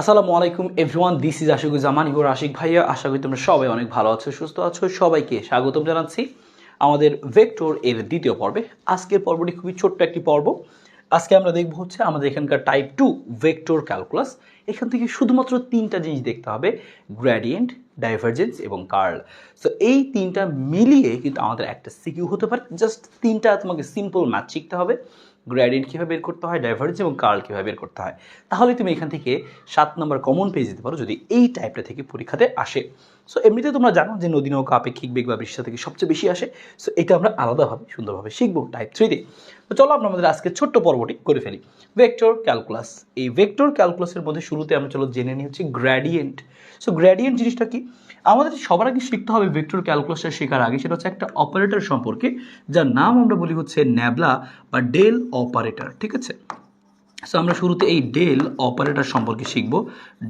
আসসালামু আলাইকুম everyone, this is Ashikuzzaman your Ashik ভাইয়া। আশা করি তোমরা সবাই অনেক ভালো আছো, সুস্থ আছো। সবাইকে স্বাগতম জানাচ্ছি আমাদের ভেক্টর এর দ্বিতীয় পর্বে। আজকের পর্বটি খুবই ছোট্ট একটি পর্ব। আজকে আমরা দেখব হচ্ছে আমাদের এখানকার টাইপ 2 ভেক্টর ক্যালকুলাস। এখান থেকে শুধুমাত্র তিনটা জিনিস দেখতে হবে, গ্রেডিয়েন্ট, ডাইভারজেন্স এবং কার্ল। সো এই তিনটা মিলিয়ে কিন্তু আমাদের একটা সিকিউ হতে পারে। জাস্ট তিনটা তোমাকে সিম্পল ম্যাথ শিখতে হবে, গ্রেডিয়েন্ট কীভাবে বের করতে হয়, ডাইভারজেন্স এবং কার্ল কীভাবে বের করতে হয়। তাহলে তুমি এখান থেকে 7 নম্বর কমন পেয়ে যেতে পারো যদি এই টাইপটা থেকে পরীক্ষাতে আসে। সো এমনিতে তোমরা জানো যে নদী নৌকা আপেক্ষিক বেগ বা বৃষ্টি থেকে সবচেয়ে বেশি আসে। সো এটা আমরা আলাদাভাবে সুন্দরভাবে শিখবো টাইপ 3-তে। তো চলো আমরা আমাদের আজকে ছোট্ট পর্বটি করে ফেলি, ভেক্টর ক্যালকুলাস। এই ভেক্টর ক্যালকুলাসের মধ্যে শুরুতে আমরা চলো জেনে নিই হচ্ছে গ্রেডিয়েন্ট। সো গ্রেডিয়েন্ট জিনিসটা কি আমাদের সবার আগে শিখতে হবে ভেক্টর ক্যালকুলাসটা শেখার আগে, সেটা হচ্ছে একটা অপারেটর সম্পর্কে, যার নাম আমরা বলি হচ্ছে ন্যাবলা বা ডেল অপারেটর। ঠিক আছে, সো আমরা শুরুতে এই ডেল অপারেটর সম্পর্কে শিখব,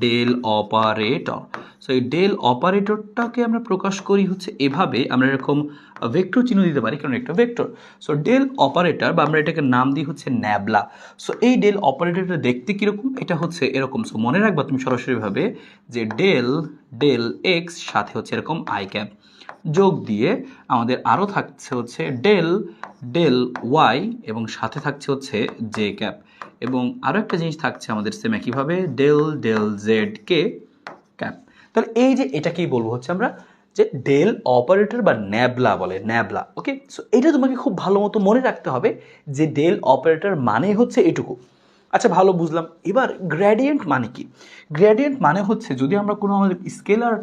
ডেল অপারেটর। সো এই ডেল অপারেটরটাকে আমরা প্রকাশ করি হচ্ছে এভাবে, আমরা এরকম ভেক্টর চিহ্ন দিতে পারি কারণ একটা ভেক্টর। সো ডেল অপারেটর বা আমরা এটাকে নাম দিই হচ্ছে ন্যাবলা। সো এই ডেল অপারেটরটা দেখতে কীরকম, এটা হচ্ছে এরকম। সো মনে রাখবা তুমি সরাসরিভাবে যে ডেল ডেল এক্স সাথে হচ্ছে এরকম আই ক্যাপ যোগ দিয়ে আমাদের আরও থাকছে হচ্ছে ডেল ডেল ওয়াই এবং সাথে থাকছে হচ্ছে জে ক্যাপ, এবং আরও একটা জিনিস থাকছে আমাদের সেম একইভাবে ডেল ডেল জেড কে ক্যাপ। তাহলে এই যে এটাকেই বলবো হচ্ছে আমরা যে ডেল অপারেটর বা ন্যাবলা বলে, ন্যাবলা। ওকে, সো এটা তোমাকে খুব ভালো মতো মনে রাখতে হবে যে ডেল অপারেটর মানে হচ্ছে এটুকু। আচ্ছা, ভালো বুঝলাম। এবার গ্রেডিয়েন্ট মানে কি? গ্রেডিয়েন্ট মানে হচ্ছে যদি আমরা কোনো আমাদের স্কেলার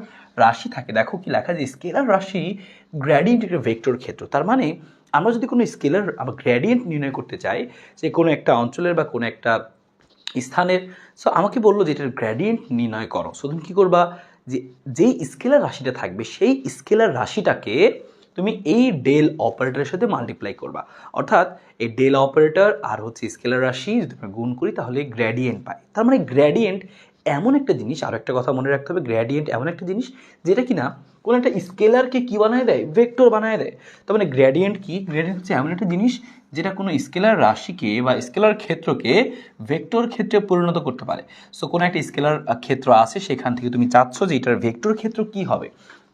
রাশি থাকে, দেখো কি লেখা, যে স্কেলার রাশি গ্রেডিয়েন্ট একটা ভেক্টর ক্ষেত্র। তার মানে আমরা যদি কোনো স্কেলার আমরা গ্রেডিয়েন্ট নির্ণয় করতে চাই, যে কোনো একটা অঞ্চলের বা কোনো একটা স্থানের, সো আমাকে বললো যে এটার গ্রেডিয়েন্ট নির্ণয় করো। সো তুমি কী করবা, যে যেই স্কেলার রাশিটা থাকবে সেই স্কেলার রাশিটাকে তুমি এই ডেল অপারেটরের সাথে মাল্টিপ্লাই করবা। অর্থাৎ এই ডেল অপারেটর আর হচ্ছে স্কেলার রাশি যদি আমরা গুণ করি তাহলে গ্রেডিয়েন্ট পাই। তার মানে গ্রেডিয়েন্ট এমন একটা জিনিস, আরও একটা কথা মনে রাখতে হবে, গ্রেডিয়েন্ট এমন একটা জিনিস যেটা কি না কোনো একটা স্কেলারকে কী বানায় দেয়, ভেক্টর বানায় দেয়। তার মানে গ্রেডিয়েন্ট কি? গ্রেডিয়েন্ট হচ্ছে এমন একটা জিনিস যেটা কোনো স্কেলার রাশিকে বা স্কেলার ক্ষেত্রকে ভেক্টর ক্ষেত্রে পরিণত করতে পারে। সো কোনো একটা স্কেলার ক্ষেত্র আছে, সেখান থেকে তুমি চাচ্ছ যে এটার ভেক্টর ক্ষেত্র কী হবে,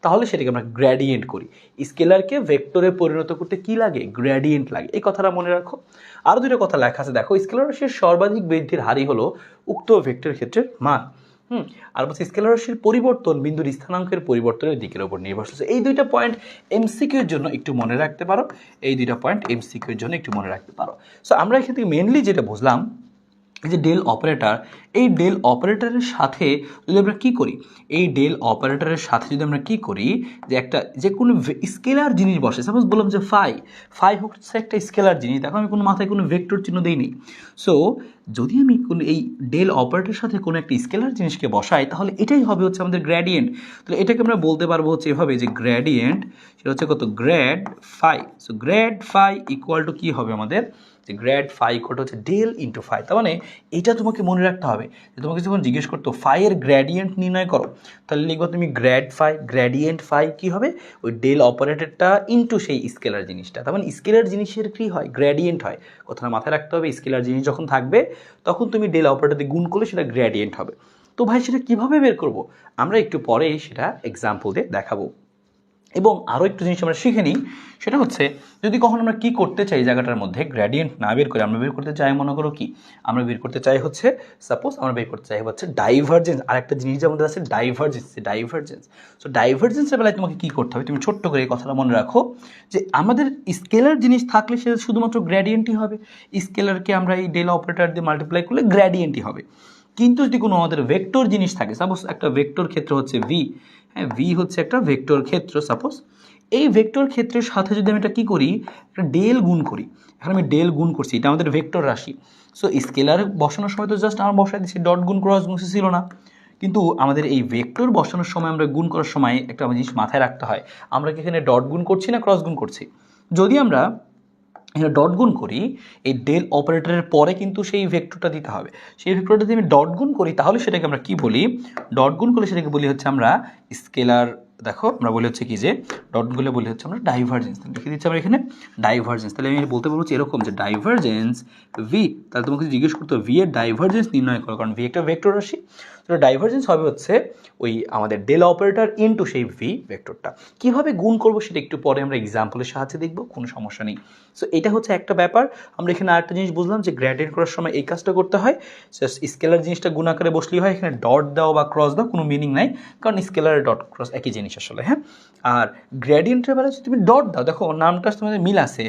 তাহলে সেটাকে আমরা গ্রেডিয়েন্ট করি। স্কেলারকে ভেক্টরে পরিণত করতে কি লাগে? গ্রেডিয়েন্ট লাগে। এই কথাটা মনে রাখো। আরও দুটো কথা লেখা আছে, দেখো স্কেলার রাশির সর্বাধিক বৃদ্ধির হারই হলো উক্ত ভেক্টর ক্ষেত্রের মান। আর বলছে স্কেলার রাশির পরিবর্তন বিন্দুর স্থানাঙ্কের পরিবর্তনের দিকের উপর নির্ভরশীল। এই দুইটা পয়েন্ট এমসিকিউর জন্য একটু মনে রাখতে পারো, এই দুইটা পয়েন্ট এমসিকিউর জন্য একটু মনে রাখতে পারো। সো আমরা এখান থেকে মেনলি যেটা বুঝলাম, এই যে ডেল অপারেটর, এই ডেল অপারেটরের সাথে যদি আমরা কী করি, এই ডেল অপারেটরের সাথে যদি আমরা কী করি, যে একটা যে কোনো স্কেলার জিনিস বসে, সাপোজ বললাম যে ফাই, ফাই হচ্ছে একটা স্কেলার জিনিস। দেখো আমি কোনো মাথায় কোনো ভেক্টর চিহ্ন দিইনি। সো যদি আমি কোনো এই ডেল অপারেটরের সাথে কোনো একটা স্কেলার জিনিসকে বসাই, তাহলে এটাই হবে হচ্ছে আমাদের গ্রেডিয়েন্ট। তাহলে এটাকে আমরা বলতে পারবো হচ্ছে এভাবে, যে গ্রেডিয়েন্ট সেটা হচ্ছে কত, grad phi. So grad phi equal to কী হবে আমাদের, যে গ্রেড ফাই ইকুয়াল টু হচ্ছে ডেল ইন্টু ফাই। তার মানে এটা তোমাকে মনে রাখতে হবে যে তোমাকে যখন জিজ্ঞেস করতো ফাইয়ের গ্রেডিয়েন্ট নির্ণয় করো, তাহলে লিখবো তুমি গ্রেড ফাই, গ্রেডিয়েন্ট ফাই কী হবে, ওই ডেল অপারেটরটা ইন্টু সেই স্কেলার জিনিসটা। তার মানে স্কেলার জিনিসের কী হয়, গ্রেডিয়েন্ট হয়। কথাটা মাথায় রাখতে হবে, স্কেলার জিনিস যখন থাকবে তখন তুমি ডেল অপারেটর দিয়ে গুণ করলে সেটা গ্রেডিয়েন্ট হবে। তো ভাই সেটা কীভাবে বের করবো, আমরা একটু পরে সেটা এক্সাম্পল দিয়ে দেখাবো। এবং আরও একটু জিনিস আমরা শিখে নিই, সেটা হচ্ছে যদি কখন আমরা কী করতে চাই জায়গাটার মধ্যে গ্রেডিয়েন্ট না বের করে আমরা বের করতে চাই, মনে করো কি আমরা বের করতে চাই হচ্ছে, সাপোজ আমরা বের করতে চাই হচ্ছে ডাইভারজেন্স। আর একটা জিনিস যেমন আছে ডাইভারজেন্স, ডাইভারজেন্স। সো ডাইভারজেন্সের বেলায় তোমাকে কী করতে হবে, তুমি ছোট্ট করে এই কথাটা মনে রাখো যে আমাদের স্কেলার জিনিস থাকলে সেটা শুধুমাত্র গ্রেডিয়েন্টই হবে। স্কেলারকে আমরা এই ডেল অপারেটর দিয়ে মাল্টিপ্লাই করলে গ্রেডিয়েন্টই হবে। কিন্তু যদি কোনো আমাদের ভেক্টর জিনিস থাকে, সাপোজ একটা ভেক্টর ক্ষেত্র হচ্ছে ভি, হ্যাঁ ভি হচ্ছে একটা ভেক্টর ক্ষেত্র, সাপোজ এই ভেক্টর ক্ষেত্রের সাথে যদি আমি এটা কী করি, একটা ডেল গুণ করি। এখন আমি ডেল গুণ করছি, এটা আমাদের ভেক্টর রাশি। সো স্কেলার বসানোর সময় তো জাস্ট আমরা বসাই দিচ্ছি, ডট গুণ ক্রস গুণ ছিল না। কিন্তু আমাদের এই ভেক্টর বসানোর সময় আমরা গুণ করার সময় একটা জিনিস মাথায় রাখতে হয়, আমরা কি এখানে ডট গুণ করছি না ক্রস গুণ করছি। যদি আমরা এখানে ডট গুণ করি, এই ডেল অপারেটরের পরে কিন্তু সেই ভেক্টরটা দিতে হবে। সেই ভেক্টরটা যদি আমি ডট গুণ করি তাহলে সেটাকে আমরা কি বলি, ডট গুণ করলে সেটাকে বলি হচ্ছে আমরা স্কেলার। দেখো আমরা বলি হচ্ছে কি, যে ডট গুলো বলি হচ্ছে আমরা ডাইভারজেন্স। লিখে দিচ্ছি আমরা এখানে ডাইভারজেন্স। তাহলে আমি বলতে পারবো এরকম যে ডাইভারজেন্স ভি, তাহলে তোমাকে জিজ্ঞেস করতে ভি এর ডাইভারজেন্স নির্ণয় করো, কারণ ভি একটা ভেক্টর রাশি। তো ডাইভারজেন্স হবে হচ্ছে ওই আমাদের ডেল অপারেটর ইনটু সেই ভি ভেক্টরটা। কীভাবে গুণ করবো সেটা একটু পরে আমরা এক্সাম্পলের সাহায্যে দেখবো, কোনো সমস্যা নেই। সো এটা হচ্ছে একটা ব্যাপার। আমরা এখানে আরেকটা জিনিস বুঝলাম যে গ্রেডিয়েন্ট করার সময় এই কাজটা করতে হয়, জাস্ট স্কেলার জিনিসটা গুণ আকারে বসলেই হয়, এখানে ডট দাও বা ক্রস দাও কোনো মিনিং নাই, কারণ স্কেলার ডট ক্রস একই জিনিস আসলে। হ্যাঁ, আর গ্রেডিয়েন্টের বেলা যদি তুমি ডট দাও, দেখো নামটা তোমাদের মিল আছে,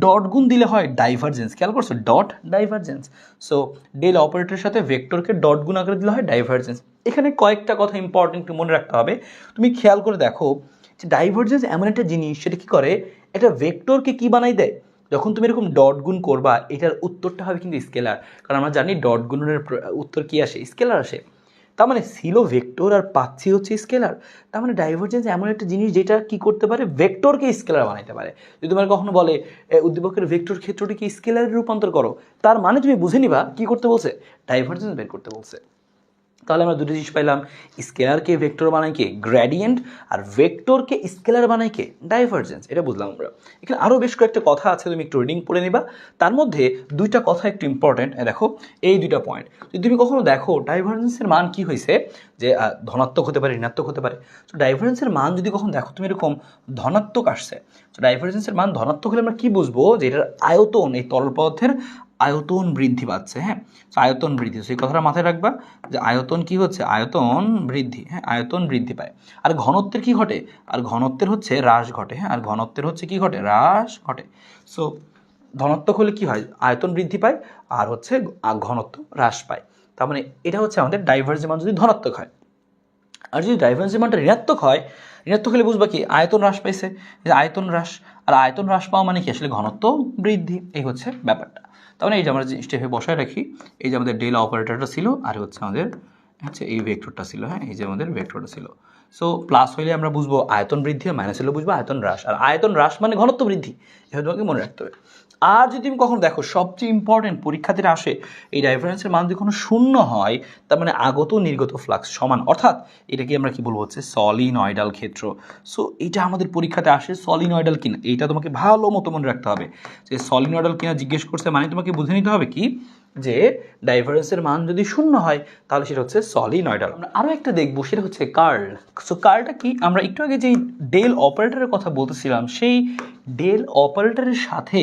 ডট গুণ দিলে হয় ডাইভারজেন্স, খেয়াল করছো, ডট ডাইভারজেন্স। সো ডেল অপারেটরের সাথে ভেক্টরকে ডট গুণ আকারে দিলে হয় ডাইভারজেন্স। এখানে কয়েকটা কথা ইম্পর্টেন্ট মনে রাখতে হবে, তুমি খেয়াল করে দেখো যে ডাইভারজেন্স এমন একটা জিনিস, সেটা কী করে, এটা ভেক্টরকে কী বানাই দেয়, যখন তুমি এরকম ডট গুণ করবা এটার উত্তরটা হবে কিন্তু স্কেলার, কারণ আমরা জানি ডট গুণনের উত্তর কী আসে, স্কেলার আসে। তার মানে ছিল ভেক্টর আর পাচ্ছি হচ্ছে স্কেলার। তার মানে ডাইভারজেন্স এমন একটা জিনিস যেটা কি করতে পারে, ভেক্টরকে স্কেলার বানাইতে পারে। যদি তোমার কখনো বলে উদ্দীপকের ভেক্টর ক্ষেত্রটিকে স্কেলারে রূপান্তর করো, তার মানে তুমি বুঝে নিবা কি করতে বলছে, ডাইভারজেন্স বের করতে বলছে। তাহলে আমরা দুটো জিনিস পাইলাম, স্কেলারকে ভেক্টর বানাই কে, গ্রেডিয়েন্ট, আর ভেক্টরকে স্কেলার বানাই কে, ডাইভারজেন্স। এটা বুঝলাম আমরা। এখানে আরও বেশ কয়েকটা কথা আছে, তুমি একটু রিডিং পড়ে নিবা। তার মধ্যে দুইটা কথা একটু ইম্পর্টেন্ট, দেখো এই দুইটা পয়েন্ট। যদি তুমি কখনো দেখো ডাইভারজেন্সের মান কি হয়েছে, যে ধনাত্মক হতে পারে, ঋণাত্মক হতে পারে। তো ডাইভারজেন্সের মান যদি কখন দেখো তুমি এরকম ধনাত্মক আসছে, তো ডাইভারজেন্সের মান ধনাত্মক হলে আমরা কি বুঝবো, যে এটার আয়তন, এই তরল পদার্থের আয়তন বৃদ্ধি পাচ্ছে। হ্যাঁ, আয়তন বৃদ্ধি, সেই কথাটা মাথায় রাখবা যে আয়তন কি হচ্ছে, আয়তন বৃদ্ধি। হ্যাঁ, আয়তন বৃদ্ধি পায়। আর ঘনত্বের কি ঘটে, আর ঘনত্বের হচ্ছে হ্রাস ঘটে। হ্যাঁ, আর ঘনত্বের হচ্ছে কি ঘটে, হ্রাস ঘটে। সো ধনাত্মক হলে কি হয়, আয়তন বৃদ্ধি পায়, আর হচ্ছে ঘনত্ব হ্রাস পায়। তার মানে এটা হচ্ছে আমাদের ডাইভারজেন্স মান যদি ধনাত্মক হয়। আর যদি ডাইভারজেন্স মানটা ঋণাত্মক হয়, ঋণাত্মক হলে বুঝবা কি, আয়তন হ্রাস পাইছে, যে আয়তন হ্রাস। আর আয়তন হ্রাস পাওয়া মানে কি, আসলে ঘনত্ব বৃদ্ধি। এই হচ্ছে ব্যাপারটা। তার মানে এই যে আমরা স্টেপে বসায় রাখি, এই যে আমাদের ডেল অপারেটরটা ছিল, আর হচ্ছে আমাদের হচ্ছে এই ভেক্টরটা ছিল। হ্যাঁ, এই যে আমাদের ভেক্টরটা ছিল। সো প্লাস হইলে আমরা বুঝবো আয়তন বৃদ্ধি, আর মাইনাস হলে বুঝবো আয়তন হ্রাস। আর আয়তন হ্রাস মানে ঘনত্ব বৃদ্ধি, এভাবে তোমাকে মনে রাখতে হবে। আর যদি তুমি কখনো দেখো, সবচেয়ে ইম্পর্টেন্ট পরীক্ষাতে আসে, এই ডাইভারজেন্সের মান যদি কোনো শূন্য হয়, তার মানে আগত নির্গত ফ্লাক্স সমান, অর্থাৎ এটাকে আমরা কি বলবো, হচ্ছে সলিনয়েডাল ক্ষেত্র। সো এটা আমাদের পরীক্ষাতে আসে, সলিনয়েডাল কিনা এইটা তোমাকে ভালো মতো মনে রাখতে হবে। যে সলিনয়েডাল কিনা জিজ্ঞেস করছে মানে তোমাকে বুঝে নিতে হবে কি, যে ডাইভারজেন্সের মান যদি শূন্য হয় তাহলে সেটা হচ্ছে সলিনয়েডাল। আমরা আরও একটা দেখবো, সেটা হচ্ছে কার্ল। সো কার্লটা কি, আমরা একটু আগে যেই ডেল অপারেটরের কথা বলতেছিলাম, সেই ডেল অপারেটরের সাথে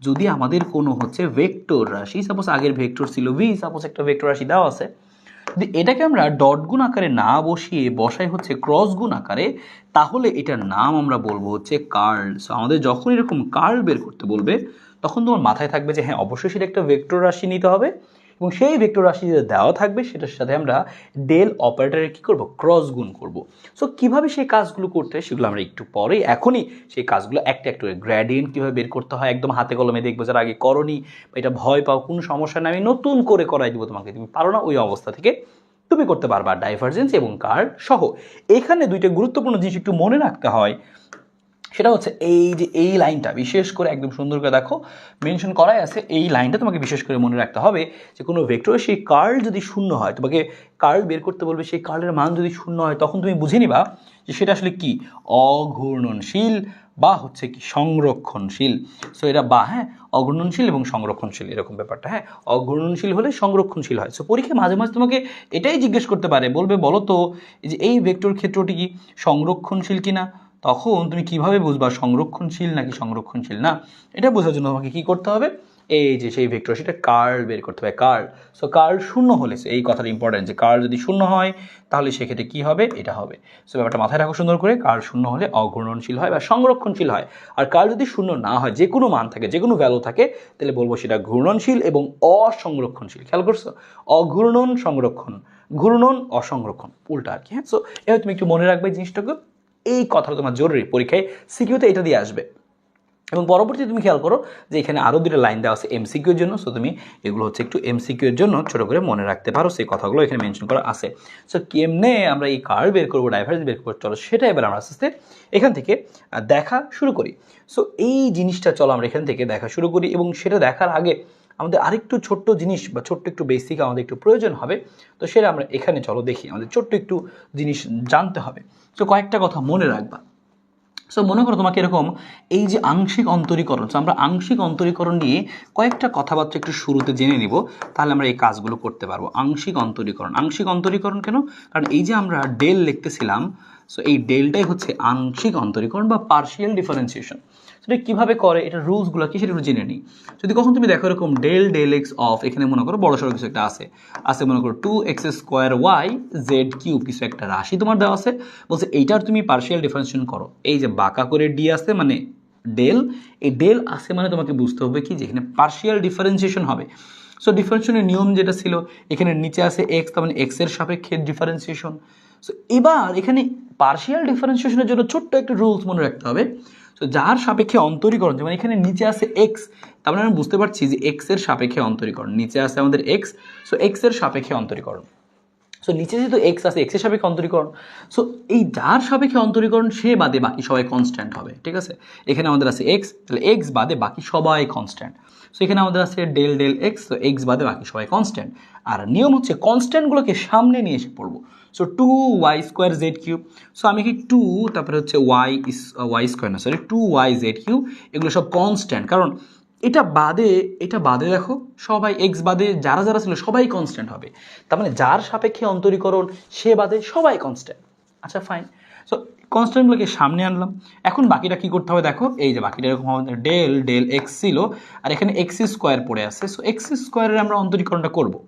যদি আমাদের কোনো হচ্ছে ভেক্টর রাশি, সাপোজ আগের ভেক্টর ছিল ভি, সাপোজ একটা ভেক্টর রাশি দেওয়া আছে, যদি এটাকে আমরা ডট গুণ আকারে না বসিয়ে বসাই হচ্ছে ক্রস গুণ আকারে, তাহলে এটার নাম আমরা বলবো হচ্ছে কার্ল। সো আমাদের যখন এরকম কার্ল বের করতে বলবে, তখন তোমার মাথায় থাকবে যে হ্যাঁ, অবশ্যই সেটা একটা ভেক্টর রাশি নিতে হবে, এবং সেই ভেক্টর রাশি যেটা দেওয়া থাকবে সেটার সাথে আমরা ডেল অপারেটরে কী করবো, ক্রস গুণ করব। সো কীভাবে সেই কাজগুলো করতে হয় সেগুলো আমরা একটু পরে, এখনই সেই কাজগুলো একটা একটা করে, গ্রেডিয়েন্ট কীভাবে বের করতে হয় একদম হাতে কলমে দেখবো, যারা আগে করনি বা এটা ভয় পাও, কোনো সমস্যা নেই, আমি নতুন করে করাই দিব তোমাকে, তুমি পারো না ওই অবস্থা থেকে তুমি করতে পারবা ডাইভারজেন্স এবং কার্ল সহ। এখানে দুইটা গুরুত্বপূর্ণ জিনিস একটু মনে রাখতে হয়, সেটা হচ্ছে এই যে এই লাইনটা বিশেষ করে একদম সুন্দর করে দেখো মেনশন করাই আছে, এই লাইনটা তোমাকে বিশেষ করে মনে রাখতে হবে, যে কোনো ভেক্টরের সেই কার্ল যদি শূন্য হয়, তোমাকে কার্ল বের করতে বলবে, সেই কার্লের মান যদি শূন্য হয়, তখন তুমি বুঝে নিবা যে সেটা আসলে কি, অঘূর্ণনশীল বা হচ্ছে কি সংরক্ষণশীল। সো এটা বা, হ্যাঁ, অঘূর্ণনশীল এবং সংরক্ষণশীল এরকম ব্যাপারটা। হ্যাঁ, অঘূর্ণনশীল হলে সংরক্ষণশীল হয়। সো পরীক্ষায় মাঝে মাঝে তোমাকে এটাই জিজ্ঞেস করতে পারে, বলবে বলো তো যে এই ভেক্টর ক্ষেত্রটি কি সংরক্ষণশীল কিনা, তখন তুমি কিভাবে বুঝবা সংরক্ষণশীল নাকি সংরক্ষণশীল না। এটা বোঝার জন্য তোমাকে কি করতে হবে, এই যে সেই ভেক্টর সেটা কার্ল বের করতে হবে, কার্ল। সো কার্ল শূন্য হলে, এই কথাটা ইম্পর্টেন্ট, যে কার্ল যদি শূন্য হয় তাহলে সেক্ষেত্রে কী হবে, এটা হবে। সো ব্যাপারটা মাথায় রাখো সুন্দর করে, কার্ল শূন্য হলে অঘূর্ণনশীল হয় বা সংরক্ষণশীল হয়। আর কার্ল যদি শূন্য না হয়, যে কোনো মান থাকে, যে কোনো ভ্যালু থাকে, তাহলে বলবো সেটা ঘূর্ণনশীল এবং অসংরক্ষণশীল। খেয়াল করছো, অঘূর্ণন সংরক্ষণ, ঘূর্ণন অসংরক্ষণ, উল্টা আর কি। হ্যাঁ, সো এবার তুমি একটু মনে রাখবে জিনিসটাকে, এই কথাটা তোমার জরুরি, পরীক্ষায় সিকিউতে এটা দিয়ে আসবে। এবং পরবর্তী তুমি খেয়াল করো যে এখানে আরও দুটো লাইন দেওয়া আছে এমসিকিউর জন্য। সো তুমি এগুলো হচ্ছে একটু এমসিকিউর জন্য ছোটো করে মনে রাখতে পারো, সেই কথাগুলো এখানে মেনশন করা আছে। সো কেমনে আমরা এই কার্ল বের করবো, ডাইভারজেন্স বের করবো, চলো সেটা এবার আমরা আস্তে আস্তে এখান থেকে দেখা শুরু করি। সো এই জিনিসটা চলো আমরা এখান থেকে দেখা শুরু করি, এবং সেটা দেখার আগে আমাদের আরেকটু ছোট্ট জিনিস বা ছোট্ট একটু বেসিক আমাদের একটু প্রয়োজন হবে। তো সেটা আমরা এখানে চলো দেখি, আমাদের ছোট্ট একটু জিনিস জানতে হবে। তো কয়েকটা কথা মনে রাখবা। সো মনে করো তোমাকে এরকম এই যে আংশিক অন্তরীকরণ, সো আমরা আংশিক অন্তরীকরণ নিয়ে কয়েকটা কথাবার্তা একটু শুরুতে জেনে নিব, তাহলে আমরা এই কাজগুলো করতে পারবো। আংশিক অন্তরীকরণ, আংশিক অন্তরীকরণ কেন? কারণ এই যে আমরা ডেল লিখতেছিলাম, সো এই ডেলটাই হচ্ছে আংশিক অন্তরীকরণ বা পার্শিয়াল ডিফারেন্সিয়েশন। সেটা কীভাবে করে, এটা রুলসগুলো কি সেটা একটু জেনে নিই। যদি কখন তুমি দেখো এরকম ডেল ডেল এক্স অফ, এখানে মনে করো বড় সড়ো কিছু একটা আছে মনে করো 2x² y z কিউব কিছু একটা রাশি তোমার দেওয়া আছে, বলছে এইটার তুমি পার্শিয়াল ডিফারেন্সিয়েশন করো। এই যে বাঁকা করে ডি আছে মানে ডেল, এই ডেল আছে মানে তোমাকে বুঝতে হবে কি যে এখানে পার্শিয়াল ডিফারেন্সিয়েশন হবে। সো ডিফারেন্সিয়েশনের নিয়ম যেটা ছিল, এখানে নিচে আছে এক্স, তার মানে এক্সের সাপেক্ষে ডিফারেন্সিয়েশন। সো এবার এখানে পার্শিয়াল ডিফারেন্সিয়েশনের জন্য ছোট্ট একটা রুলস মনে রাখতে হবে। তো যার সাপেক্ষে অন্তরীকরণ, যেমন এখানে নিচে আছে এক্স, তার মানে আমি বুঝতে পারছি যে এক্স এর সাপেক্ষে অন্তরীকরণ, নিচে আছে আমাদের এক্স, সো এক্স এর সাপেক্ষে অন্তরীকরণ। সো নিচে যেহেতু এক্স আছে, এক্সের সাপেক্ষে অন্তরীকরণ, সো এই যার সাপেক্ষে অন্তরীকরণ সে বাদে বাকি সবাই কনস্ট্যান্ট হবে, ঠিক আছে। এখানে আমাদের আছে এক্স, তাহলে এক্স বাদে বাকি সবাই কনস্ট্যান্ট। সো এখানে আমাদের আছে ডেল ডেল এক্স, তো এক্স বাদে বাকি সবাই কনস্ট্যান্ট। আর নিয়ম হচ্ছে কনস্ট্যান্টগুলোকে সামনে নিয়ে এসে পড়বো। সো 2y² z³ সো আমি কি 2 তারপরে হচ্ছে y² না সরি 2yz³ এগুলো সব কনস্ট্যান্ট, কারণ এটা বাদে দেখো সবাই এক্স বাদে যারা যারা ছিল সবাই কনস্ট্যান্ট হবে, তার মানে যার সাপেক্ষে অন্তরীকরণ সে বাদে সবাই কনস্ট্যান্ট। আচ্ছা ফাইন, সো কনস্ট্যান্টগুলোকে সামনে আনলাম। এখন বাকিটা কি করতে হবে দেখো, এই যে বাকিটা এরকম আমাদের ডেল ডেল এক্স ছিল, আর এখানে x² পড়ে আছে, সো x² আমরা অন্তরীকরণটা করবো।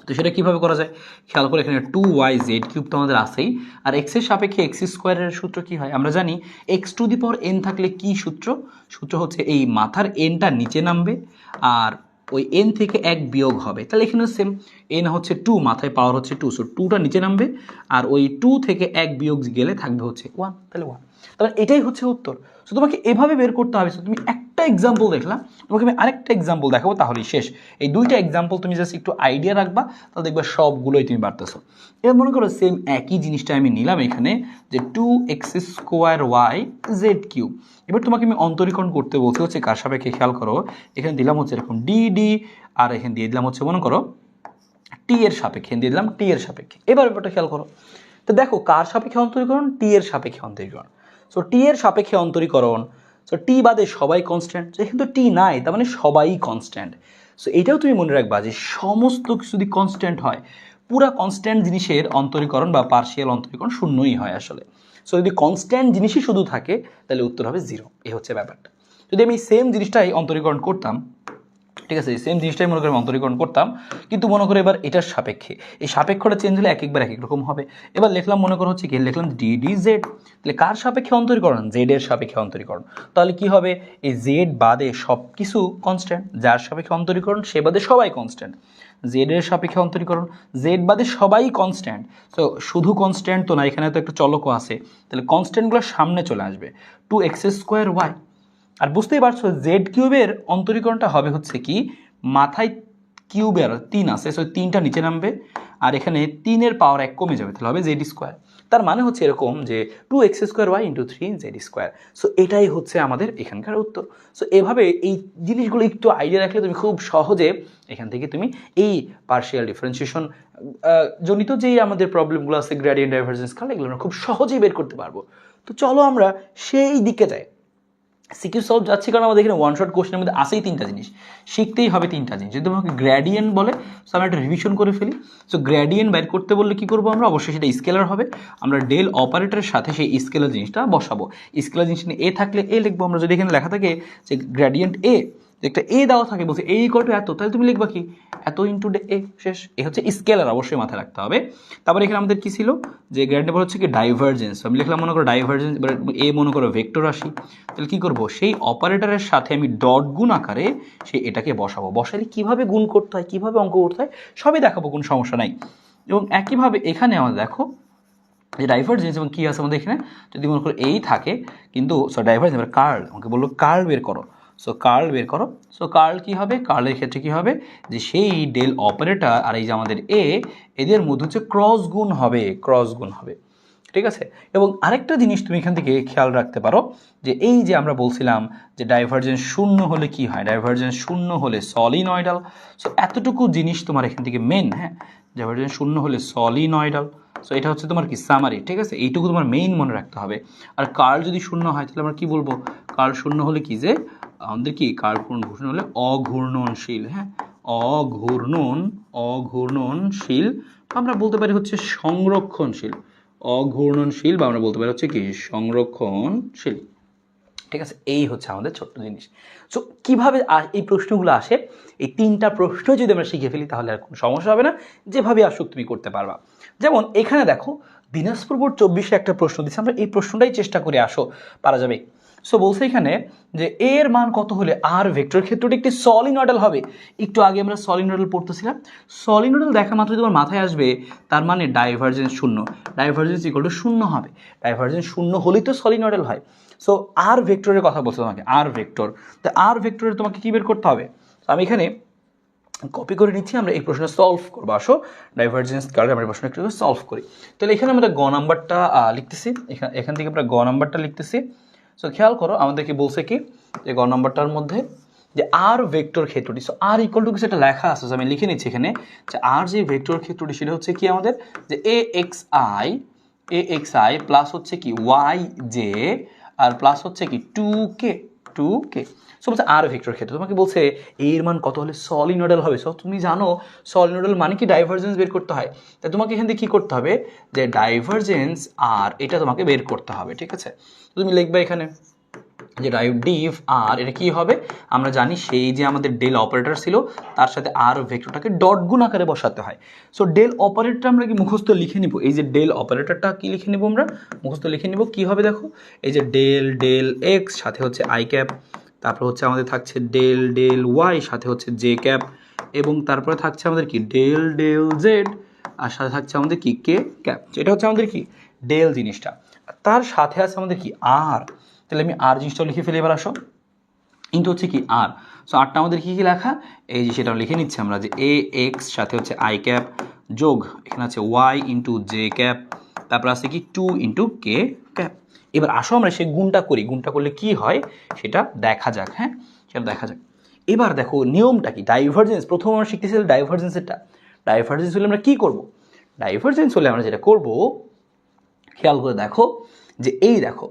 তো সেটা কীভাবে করা যায়, খেয়াল করে এখানে 2yz³ তো আমাদের আছেই, আর এক্সের সাপেক্ষে x² সূত্র কি হয় আমরা জানি, x⁴n থাকলে কি সূত্র হচ্ছে এই মাথার এনটা নিচে নামবে আর ওই এন থেকে 1 বিয়োগ হবে, তাহলে এখানে সেম এন হচ্ছে 2, মাথায় পাওয়ার হচ্ছে 2, সো 2টা নিচে নামবে আর ওই 2 থেকে 1 বিয়োগ গেলে থাকবে হচ্ছে 1, তাহলে 1, তাহলে এটাই হচ্ছে উত্তর। সো তোমাকে এভাবে বের করতে হবে। সো তুমি একটা এক্সাম্পল দেখলাম, তোমাকে আমি আরেকটা এক্সাম্পল দেখাবো, তাহলেই শেষ। এই দুইটা এক্সাম্পল তুমি জাস্ট একটু আইডিয়া রাখবা, তাহলে দেখবা সবগুলোই তুমি পারতেছো। এবার মনে করো সেম একই জিনিসটা আমি নিলাম এখানে যে 2x² y z³। এবার তোমাকে আমি অন্তরীকরণ করতে বলতে হচ্ছে কার সাপেক্ষে, খেয়াল করো এখানে দিলাম হচ্ছে এরকম ডি, আর এখানে দিয়ে দিলাম হচ্ছে মনে করো টি এর সাপেক্ষে, দিয়ে দিলাম টি এর সাপেক্ষে। এবার ব্যাপারটা খেয়াল করো, তো দেখো কার সাপেক্ষে অন্তরীকরণ, টি এর সাপেক্ষে অন্তরীকরণ। সো টি এর সাপেক্ষে অন্তরীকরণ, সো টি বাদে সবাই কনস্ট্যান্ট, কিন্তু টি নাই তার মানে সবাই কনস্ট্যান্ট। সো এটাও তুমি মনে রাখবা যে সমস্ত কিছু যদি কনস্ট্যান্ট হয়, পুরা কনস্ট্যান্ট জিনিসের অন্তরীকরণ বা পার্শিয়াল অন্তরীকরণ শূন্যই হয় আসলে। সো যদি কনস্ট্যান্ট জিনিসই শুধু থাকে তাহলে উত্তর হবে 0, এই হচ্ছে ব্যাপারটা। যদি আমি সেম জিনিসটাই অন্তরীকরণ করতাম, ঠিক আছে, সেম জিনিসটাই মনে করে অন্তরীকরণ করতাম, কিন্তু মনে করে এবার এটার সাপেক্ষে, এই সাপেক্ষটা চেঞ্জ হলে একবার এক এক রকম হবে। এবার লিখলাম মনে করো হচ্ছে কি, লিখলাম dz, তাহলে কার সাপেক্ষে অন্তরীকরণ, জেড এর সাপেক্ষে অন্তরীকরণ, তাহলে কি হবে এই জেড বাদে সব কিছু কনস্ট্যান্ট, যার সাপেক্ষে অন্তরীকরণ সে বাদে সবাই কনস্ট্যান্ট, জেড এর সাপেক্ষে অন্তরীকরণ, জেড বাদে সবাই কনস্ট্যান্ট। তো শুধু কনস্ট্যান্ট তো না, এখানে তো একটা চলকও আছে, তাহলে কনস্ট্যান্টগুলো সামনে চলে আসবে, 2x² y। আর বুঝতেই পারছো z³ অন্তরীকরণটা হবে হচ্ছে কি, মাথায় কিউবের 3 আছে, সো 3টা নিচে নামবে আর এখানে 3 পাওয়ার 1 কমে যাবে, তাহলে হবে z²। তার মানে হচ্ছে এরকম যে 2x² y × 3z²। সো এটাই হচ্ছে আমাদের এখানকার উত্তর। সো এভাবে এই জিনিসগুলো একটু আইডিয়া রাখলে তুমি খুব সহজে এখান থেকে তুমি এই পার্শিয়াল ডিফারেন্সিয়েশন জনিত যেই আমাদের প্রবলেমগুলো আছে, গ্রেডিয়েন্ট, ডাইভারজেন্স, কার্ল, এগুলো আমরা খুব সহজেই বের করতে পারবো। তো চলো আমরা সেই দিকে যাই। সিকিউ সলভ যাচ্ছি কারণ আমাদের এখানে ওয়ান শট কোশ্চেনের মধ্যে আসেই 3টা জিনিস, শিখতেই হবে 3টা জিনিস। যদি আমাকে গ্র্যাডিয়েন্ট বলে, সো আমরা একটা রিভিশন করে ফেলি। সো গ্র্যাডিয়েন্ট বের করতে বললে কী করবো আমরা, অবশ্যই সেটা স্কেলার হবে, আমরা ডেল অপারেটরের সাথে সেই স্কেলার জিনিসটা বসাবো। স্কেলার জিনিস নিয়ে এ থাকলে এ লিখবো আমরা, যদি এখানে লেখা থাকে যে গ্র্যাডিয়েন্ট এ, একটা এ দেওয়া থাকে বলছে এ = এত, তাহলে তুমি লিখবা কি এত ইন্টু এ, শেষ। এ হচ্ছে স্কেলার, অবশ্যই মাথায় রাখতে হবে। তারপরে এখানে আমাদের কি ছিল যে গ্র্যাডিয়েন্ট হচ্ছে কি ডাইভারজেন্স, আমি লিখলাম মনে করো ডাইভারজেন্স, এবার এ মনে করো ভেক্টর রাশি, তাহলে কী করবো সেই অপারেটরের সাথে আমি ডট গুণ আকারে সেই এটাকে বসাবো। বসালে কীভাবে গুণ করতে হয়, কীভাবে অঙ্ক করতে হয় সবই দেখাবো, কোনো সমস্যা নাই। এবং একইভাবে এখানে আমাদের দেখো যে ডাইভারজেন্স এবং কী আছে আমাদের এখানে, যদি মনে করো এই থাকে কিন্তু ডাইভারজেন্স, এবার কার্ল, আমাকে বললো কার্ল বের করো। সো কার্ল বের করো। সো কার্ল কী হবে, কার্লের ক্ষেত্রে কী হবে যে সেই ডেল অপারেটর আর এই যে আমাদের এ, এদের মধ্যে হচ্ছে ক্রস গুণ হবে, ঠিক আছে। এবং আরেকটা জিনিস তুমি এখান থেকে খেয়াল রাখতে পারো যে এই যে আমরা বলছিলাম যে ডাইভারজেন্স শূন্য হলে কি হয়, ডাইভারজেন্স শূন্য হলে সলিনয়েডাল। সো এতটুকু জিনিস তোমার এখান থেকে মেন, হ্যাঁ, ডাইভারজেন্স শূন্য হলে সলিনয়েডাল। সো এটা হচ্ছে তোমার কি সামারি, ঠিক আছে, এইটুকু তোমার মেইন মনে রাখতে হবে। আর কার্ল যদি শূন্য হয় তাহলে আমরা কি বলবো, কার্ল শূন্য হলে কি যে আমাদের কি কার্ল শূন্য হলে অঘূর্ণনশীল, হ্যাঁ, অঘূর্ণনশীল, আমরা বলতে পারি হচ্ছে সংরক্ষণশীল, অঘূর্ণনশীল, বা আমরা বলতে পারি হচ্ছে কি সংরক্ষণশীল, ঠিক আছে। এই হচ্ছে আমাদের ছোট্ট জিনিস। সো কীভাবে এই প্রশ্নগুলো আসে, এই 3টা প্রশ্ন যদি আমরা শিখে ফেলি তাহলে আর কোনো সমস্যা হবে না, যেভাবে আসুক তুমি করতে পারবা। যেমন এখানে দেখো দিনাজপুর বোর্ড 24-এ একটা প্রশ্ন দিচ্ছে, আমরা এই প্রশ্নটাই চেষ্টা করে পারা যাবে। সো বলছে এখানে যে এর মান কত হলে আর ভেক্টর ক্ষেত্রটি একটি সলিনয়েডাল হবে। একটু আগে আমরা সলিনয়েডাল পড়তেছিলাম, সলিনয়েডাল দেখা মাত্রই তোমার মাথায় আসবে তার মানে ডাইভারজেন্স শূন্য, ডাইভারজেন্স ইকুয়াল টু শূন্য হবে, ডাইভারজেন্স শূন্য হলেই তো সলিনয়েডাল হয়। সো আর ভেক্টরের কথা বলছো তোমাকে, আর ভেক্টর, তো আর ভেক্টরের তোমাকে কী বের করতে হবে, আমি এখানে কপি করে নিচ্ছি, আমরা এই প্রশ্নটা সলভ করবো। আসো ডাইভারজেন্স কারণে আমরা প্রশ্ন একটু সলভ করি। তাহলে এখানে আমরা গ নাম্বারটা লিখতেছি, এখান থেকে আমরা গ নাম্বারটা লিখতেছি। সো খেয়াল করো আমাদেরকে বলছে কি যে গ নাম্বারটার মধ্যে যে আর ভেক্টর ক্ষেত্রটি, সো আর ইকুয়াল টু কিছু একটা লেখা আছে, আমি লিখে নিচ্ছি এখানে যে আর যে ভেক্টর ক্ষেত্রটি সেটা হচ্ছে কি আমাদের যে এ এক্স আই প্লাস হচ্ছে কি ওয়াই জে আর প্লাস হচ্ছে কি 2k। সো বলছে আর ভেক্টর ক্ষেত্র, তোমাকে বলছে এর মান কত হলে সলিনয়েডাল হবে। সো তুমি জানো সলিনয়েডাল মানে কি ডাইভারজেন্স বের করতে হয়, তাই তোমাকে এখান থেকে কী করতে হবে যে ডাইভারজেন্স আর এটা তোমাকে বের করতে হবে, ঠিক আছে। তুমি লিখবে এখানে যে ডিভ আর, এটা কি হবে আমরা জানি সেই যে আমাদের ডেল অপারেটর ছিল তার সাথে আর ভেক্টরটাকে ডট গুণ আকারে বসাতে হয়। সো ডেল অপারেটরটা আমরা কি মুখস্থ লিখে নিব, এই যে ডেল অপারেটরটা কি লিখে নিব আমরা মুখস্থ লিখে নিব, কি হবে দেখো এই যে ডেল এক্স সাথে হচ্ছে আই ক্যাপ, তারপর হচ্ছে আমাদের থাকছে ডেল ওয়াই সাথে হচ্ছে জে ক্যাপ, এবং তারপরে থাকছে আমাদের কি ডেল জেড আর সাথে থাকছে আমাদের কি কে ক্যাপ। এটা হচ্ছে আমাদের কি ডেল জিনিসটা, তার সাথে আছে আমাদের কি আর, তাহলে আমি আর জিনিসটাও লিখে ফেলি। এবার আসো কিন্তু হচ্ছে কি আর, সো আরটা আমাদের কি লেখা এই যে সেটা লিখে নিচ্ছি আমরা যে এ এক্স সাথে হচ্ছে আই ক্যাপ যোগ এখানে আছে ওয়াই ইন্টু জে ক্যাপ, তারপর আছে কি 2 ইন্টু কে ক্যাপ। এবার আসো আমরা সেই গুণটা করি, গুণটা করলে কি হয় সেটা দেখা যাক, হ্যাঁ সেটা দেখা যাক। এবার দেখো নিয়মটা কি, ডাইভারজেন্স প্রথম আমরা শিখতেছিলাম ডাইভারজেন্সেরটা, ডাইভারজেন্স হলে আমরা কি করব, ডাইভারজেন্স হলে আমরা যেটা করব খেয়াল করে দেখো যে এই দেখো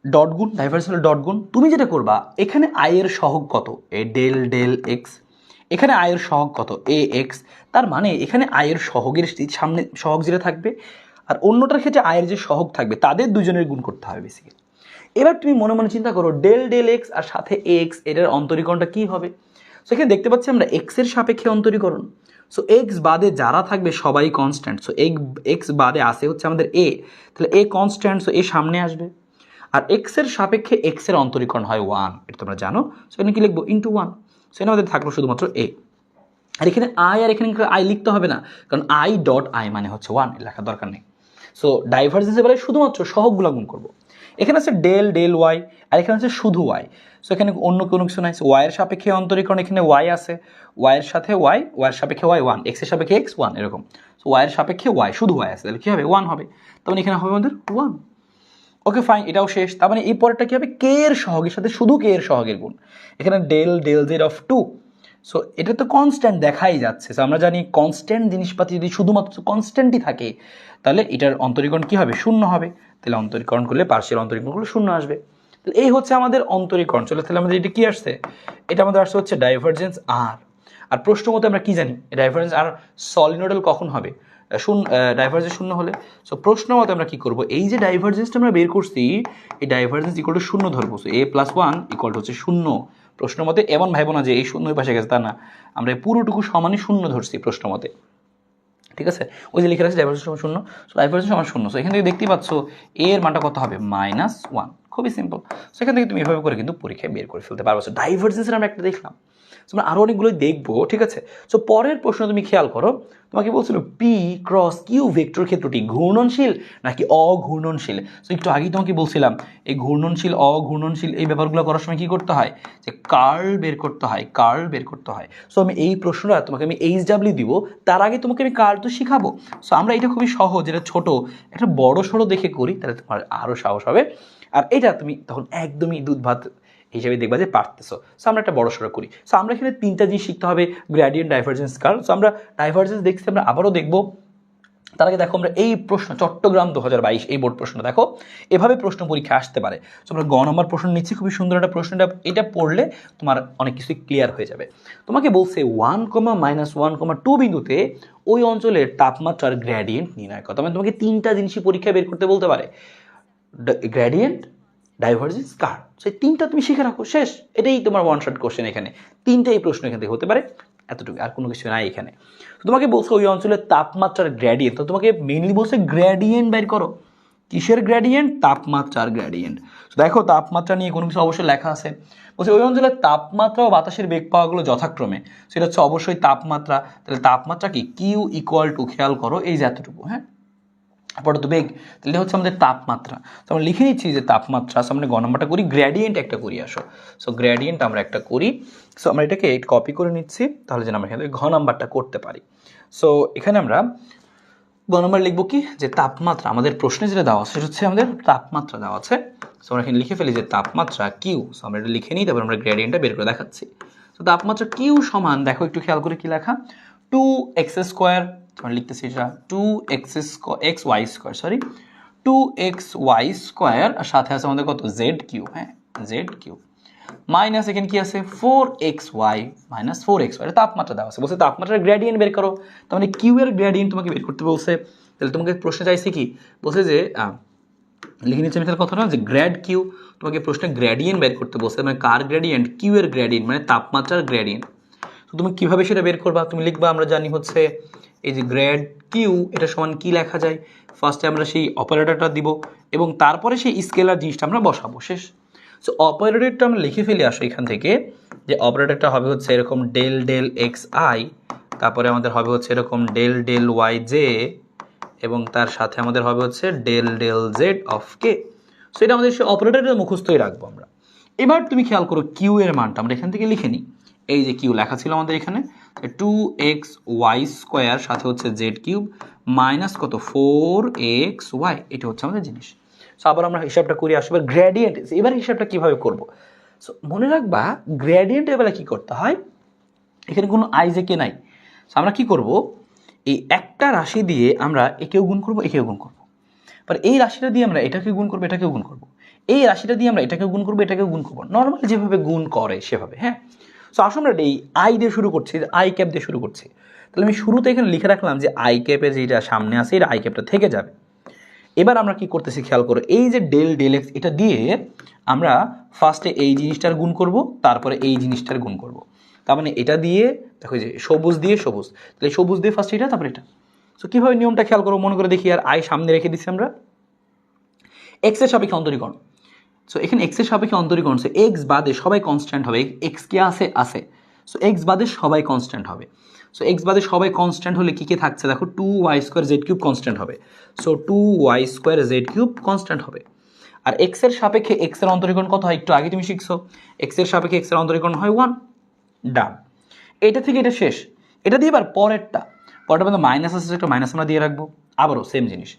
ডট গুণ, ডাইভারজেন্স হলে ডট গুণ, তুমি যেটা করবা এখানে আই এর সহগ কত এ ডেল এক্স, এখানে আই এর সহগ কত এ এক্স, তার মানে এখানে আই এর সহগের সামনে সহগ যেটা থাকবে আর অন্যটার ক্ষেত্রে আয়ের যে সহগ থাকবে তাদের দুজনের গুণ করতে হবে বেসিক্যালি। এবার তুমি মনে মনে চিন্তা করো ডেল এক্স আর সাথে এক্স এটার অন্তরীকরণটা কি হবে। সো এখানে দেখতে পাচ্ছি আমরা এক্সের সাপেক্ষে অন্তরীকরণ, সো এক্স বাদে যারা থাকবে সবাই কনস্ট্যান্ট, সো এক্স বাদে আসে হচ্ছে আমাদের এ, তাহলে এ কনস্ট্যান্ট, সো এ সামনে আসবে, আর এক্সের সাপেক্ষে এক্সের অন্তরীকরণ হয় 1, এটা তোমরা জানো। সো এখানে কি লিখবো ইন্টু 1, সো এখানে আমাদের থাকলো শুধুমাত্র এ, আর এখানে আই আর এখানে আই লিখতে হবে না কারণ আই ডট আই মানে হচ্ছে 1, এর লেখার দরকার নেই। সো ডাইভারজেন্সের বেলায় শুধুমাত্র সহগগুলো গুণ করবো, এখানে আছে ডেল ওয়াই আর এখানে আছে শুধু ওয়াই, সো এখানে অন্য কোনো কিছু নাই, ওয়াইয়ের সাপেক্ষে অন্তরীকরণ এখানে ওয়াই আছে, ওয়াইয়ের সাথে ওয়াইয়ের সাপেক্ষে ওয়াই 1, এক্সের সাপেক্ষে এক্স 1 এরকম, সো ওয়াইয়ের সাপেক্ষে ওয়াই শুধু ওয়াই আছে, তাহলে কী হবে 1 হবে, তার মানে এখানে হবে আমাদের 1। ওকে ফাইন, এটাও শেষ। তার মানে এই পরেরটা কি হবে কে এর সহগের সাথে শুধু কে এর সহগের গুণ, এখানে ডেল জেড অফ 2, সো এটা তো কনস্ট্যান্ট দেখাই যাচ্ছে। সো আমরা জানি কনস্ট্যান্ট জিনিসপাতি যদি শুধুমাত্র কনস্ট্যান্টই থাকে তাহলে এটার অন্তরীকরণ কী হবে শূন্য হবে, তাহলে অন্তরীকরণ করলে পার্শিয়াল অন্তরীকরণ করলে শূন্য আসবে। তাহলে এই হচ্ছে আমাদের অন্তরীকরণ। চলে তাহলে আমাদের এটা কি আসছে, এটা আমাদের আসছে হচ্ছে ডাইভারজেন্স আর। আর প্রশ্ন মতে আমরা কি জানি ডাইভারজেন্স আর সলিনয়েডাল কখন হবে ডাইভারজেন্স শূন্য হলে। সো প্রশ্ন মতে আমরা কি করব, এই যে ডাইভারজেন্সটা আমরা বের করছি এই ডাইভারজেন্স ইকুয়াল টু শূন্য ধরবো, সো a + 1 ইকুয়াল টু হচ্ছে শূন্য। প্রশ্ন মতে এমন ভাইবো না যে এই শূন্য পাশে গেছে, তা না, আমরা পুরোটুকু সমানই শূন্য ধরছি প্রশ্ন মতে, ঠিক আছে। ওই যে লিখে রাখছি ডাইভারজেন্স সমান শূন্য, সো ডাইভারজেন্স সমান শূন্য, সো এখান থেকে দেখতেই পাচ্ছ এ এর মানটা কত হবে -1, খুবই সিম্পল। সো এখান থেকে তুমি এভাবে করে কিন্তু পরীক্ষায় বের করে ফেলতে পারবো। ডাইভারজেন্সের আমরা একটা দেখলাম, আমরা আরও অনেকগুলোই দেখবো, ঠিক আছে। সো পরের প্রশ্ন তুমি খেয়াল করো, তোমাকে বলছিল পি ক্রস কিউ ভেক্টর ক্ষেত্রটি ঘূর্ণনশীল নাকি অঘূর্ণনশীল। সো একটু আগেই তোমাকে বলছিলাম এই ঘূর্ণনশীল অঘূর্ণনশীল এই ব্যাপারগুলো করার সময় কী করতে হয় যে কার্ল বের করতে হয়। সো আমি এই প্রশ্নটা তোমাকে আমি HW দিব, তার আগে তোমাকে আমি কার্ল তো শিখাবো। সো আমরা এটা খুবই সহজ, এটা ছোটো, একটা বড় সড়ো দেখে করি তাহলে তোমার আরও সাহস হবে, আর এটা তুমি তখন একদমই দুধ ভাত হিসেবে দেখবা যে পারতেছো। সো আমরা একটা বড় সড়ো করি। সো আমরা এখানে 3টা জিনিস শিখতে হবে, গ্রেডিয়েন্ট, ডাইভারজেন্স, কার্ল। সো আমরা ডাইভারজেন্স দেখছি, আমরা আবারও দেখবো তার আগে দেখো আমরা এই প্রশ্ন চট্টগ্রাম 2022 এই বোর্ড প্রশ্ন দেখো এভাবে প্রশ্ন পরীক্ষা আসতে পারে। তো আমরা গ নম্বর প্রশ্ন নিচ্ছি, খুবই সুন্দর একটা প্রশ্নটা, এটা পড়লে তোমার অনেক কিছুই ক্লিয়ার হয়ে যাবে। তোমাকে বলছে 1,-1,2 বিন্দুতে ওই অঞ্চলের তাপমাত্রার গ্রেডিয়েন্ট নির্ণয় করো। মানে তোমাকে তিনটা জিনিসই পরীক্ষা বের করতে বলতে পারে, গ্রেডিয়েন্ট, ডাইভারজেন্স, কার্ভ। সেই তিনটা তুমি শিখে রাখো, শেষ। এটাই তোমার ওয়ান শট কোশ্চেন। এখানে তিনটাই প্রশ্ন এখান থেকে হতে পারে, এতটুকু, আর কোনো কিছু নাই এখানে। তোমাকে বলছো ওই অঞ্চলের তাপমাত্রার গ্রেডিয়েন্ট, তো তোমাকে মেইনলি বলছে গ্রেডিয়েন্ট বের করো। কিসের গ্রেডিয়েন্ট? তাপমাত্রার গ্রেডিয়েন্ট। দেখো তাপমাত্রা নিয়ে কোনো কিছু অবশ্যই লেখা আছে, বলছে ওই অঞ্চলের তাপমাত্রা ও বাতাসের বেগ পাওয়াগুলো যথাক্রমে, সেটা হচ্ছে অবশ্যই তাপমাত্রা। তাহলে তাপমাত্রা কি? কিউ ইকুয়াল টু, খেয়াল করো এই যে এতটুকু, হ্যাঁ, পরে তো বেগ, তাহলে হচ্ছে আমাদের তাপমাত্রা। তো আমরা লিখে নিচ্ছি যে তাপমাত্রা। আমরা গ নম্বরটা করি, গ্রেডিয়েন্ট একটা করি, আসো। সো গ্রেডিয়েন্ট আমরা একটা করি। সো আমরা এটাকে কপি করে নিচ্ছি, তাহলে যেন আমরা এখানে ঘ নাম্বারটা করতে পারি। সো এখানে আমরা গ নম্বর লিখবো কি, যে তাপমাত্রা, আমাদের প্রশ্নে যেটা দেওয়া আছে সেটা হচ্ছে আমাদের তাপমাত্রা দেওয়া আছে। সো আমরা এখানে লিখে ফেলি যে তাপমাত্রা কিউ। সো আমরা এটা লিখে নিই, তারপর আমরা গ্রেডিয়েন্টটা বের করে দেখাচ্ছি। তো তাপমাত্রা কিউ সমান, দেখো একটু খেয়াল করে কি লেখা, 2x², আমরা লিখতেছি এটা 2xy² আর সাথে আছে আমাদের কত, z3, হ্যাঁ, z3 মাইনাস এখানে কি আছে 4xy মাইনাস 4xy, তাপমাত্রা দেওয়া আছে। বলছে তাপমাত্রার গ্রেডিয়েন্ট বের করো, তার মানে কিউ এর গ্রেডিয়েন্ট তোমাকে বের করতে বলছে। তাহলে তোমাকে প্রশ্ন চাইছে কি, বলছে যে লিখে নিচ্ছে আমি তাহলে কথা না, যে গ্রেড কিউ, তোমাকে প্রশ্নে গ্রেডিয়েন্ট বের করতে বলছে, মানে কার গ্রেডিয়েন্ট? কিউ এর গ্রেডিয়েন্ট, মানে তাপমাত্রার গ্রেডিয়েন্ট। তো তুমি কিভাবে সেটা বের করবা? তুমি লিখবা, আমরা জানি হচ্ছে এই যে গ্রেড কিউ, এটা সমান কি লেখা যায়, ফার্স্টে আমরা সেই অপারেটরটা দিব এবং তারপরে সেই স্কেলার জিনিসটা আমরা বসাবো, শেষ। সো অপারেটরটা আমরা লিখে ফেলি, আসো এখান থেকে, যে অপারেটরটা হবে হচ্ছে এরকম ডেল ডেল এক্স আই, তারপরে আমাদের হবে হচ্ছে এরকম ডেল ডেল ওয়াই জে, এবং তার সাথে আমাদের হবে হচ্ছে del del z of k. So এটা আমাদের সেই অপারেটরের মুখস্থই রাখবো আমরা। এবার তুমি খেয়াল করো কিউ এর মানটা আমরা এখান থেকে লিখে নিই। এই যে কিউ লেখা ছিল আমাদের এখানে 2xy² সাথে হচ্ছে z³ মাইনাস কত 4xy, এটা হচ্ছে আমাদের জিনিস। সো আবার আমরা হিসাবটা করি, আসবে গ্রেডিয়েন্ট। এবার হিসাবটা কিভাবে করব? সো মনে রাখবা গ্রেডিয়েন্ট এবেলা কি করতে হয়, এখানে কোনো আই জে কে নাই। সো আমরা কি করব, এই একটা রাশি দিয়ে আমরা একেও গুণ করব, একেও গুণ করব, পর এই রাশিটা দিয়ে আমরা এটাকে গুণ করব, এটাকেও গুণ করব, এই রাশিটা দিয়ে আমরা এটাকেও গুণ করব, এটাকেও গুণ করব, নর্মালি যেভাবে গুণ করে সেভাবে, হ্যাঁ। সো আসলে আমরা এই আই দিয়ে শুরু করছি, আই ক্যাপ দিয়ে শুরু করছি। তাহলে আমি শুরুতে এখানে লিখে রাখলাম যে আই ক্যাপের যেটা সামনে আছে এটা আই ক্যাপটা থেকে যাবে। এবার আমরা কি করতেছি খেয়াল করো, এই যে ডেল ডেল এক্স, এটা দিয়ে আমরা ফার্স্টে এই জিনিসটার গুণ করব, তারপরে এই জিনিসটার গুণ করব। তার মানে এটা দিয়ে দেখো যে সবুজ দিয়ে সবুজ, তাহলে সবুজ দিয়ে ফার্স্ট এটা, তারপরে এটা। সো কীভাবে নিয়মটা খেয়াল করো, মনে করে দেখি। আর আই সামনে রেখে দিচ্ছি আমরা, এক্সের সাপেক্ষে অন্তরীকরণ। সো এখানে এক্সের সাপেক্ষে অন্তরীকরণ, সো এক্স বাদে সবাই কনস্ট্যান্ট হবে। এক্স কি আছে? সো এক্স বাদে সবাই কনস্ট্যান্ট হবে। সো এক্স বাদে সবাই কনস্ট্যান্ট হলে কী কে থাকছে দেখো, 2y² z³ কনস্ট্যান্ট হবে। সো 2y² z³ কনস্ট্যান্ট হবে। আর এক্সের সাপেক্ষে এক্সের অন্তরীকরণ কত হয়, একটু আগে তুমি শিখছো, এক্সের সাপেক্ষে এক্সের অন্তরীকরণ হয় 1। ডান, এটা থেকে এটা শেষ। এটা দিয়ে এবার পরেরটা মধ্যে মাইনাস আছে, একটা মাইনাস আমরা দিয়ে রাখবো। আবারও সেম জিনিস,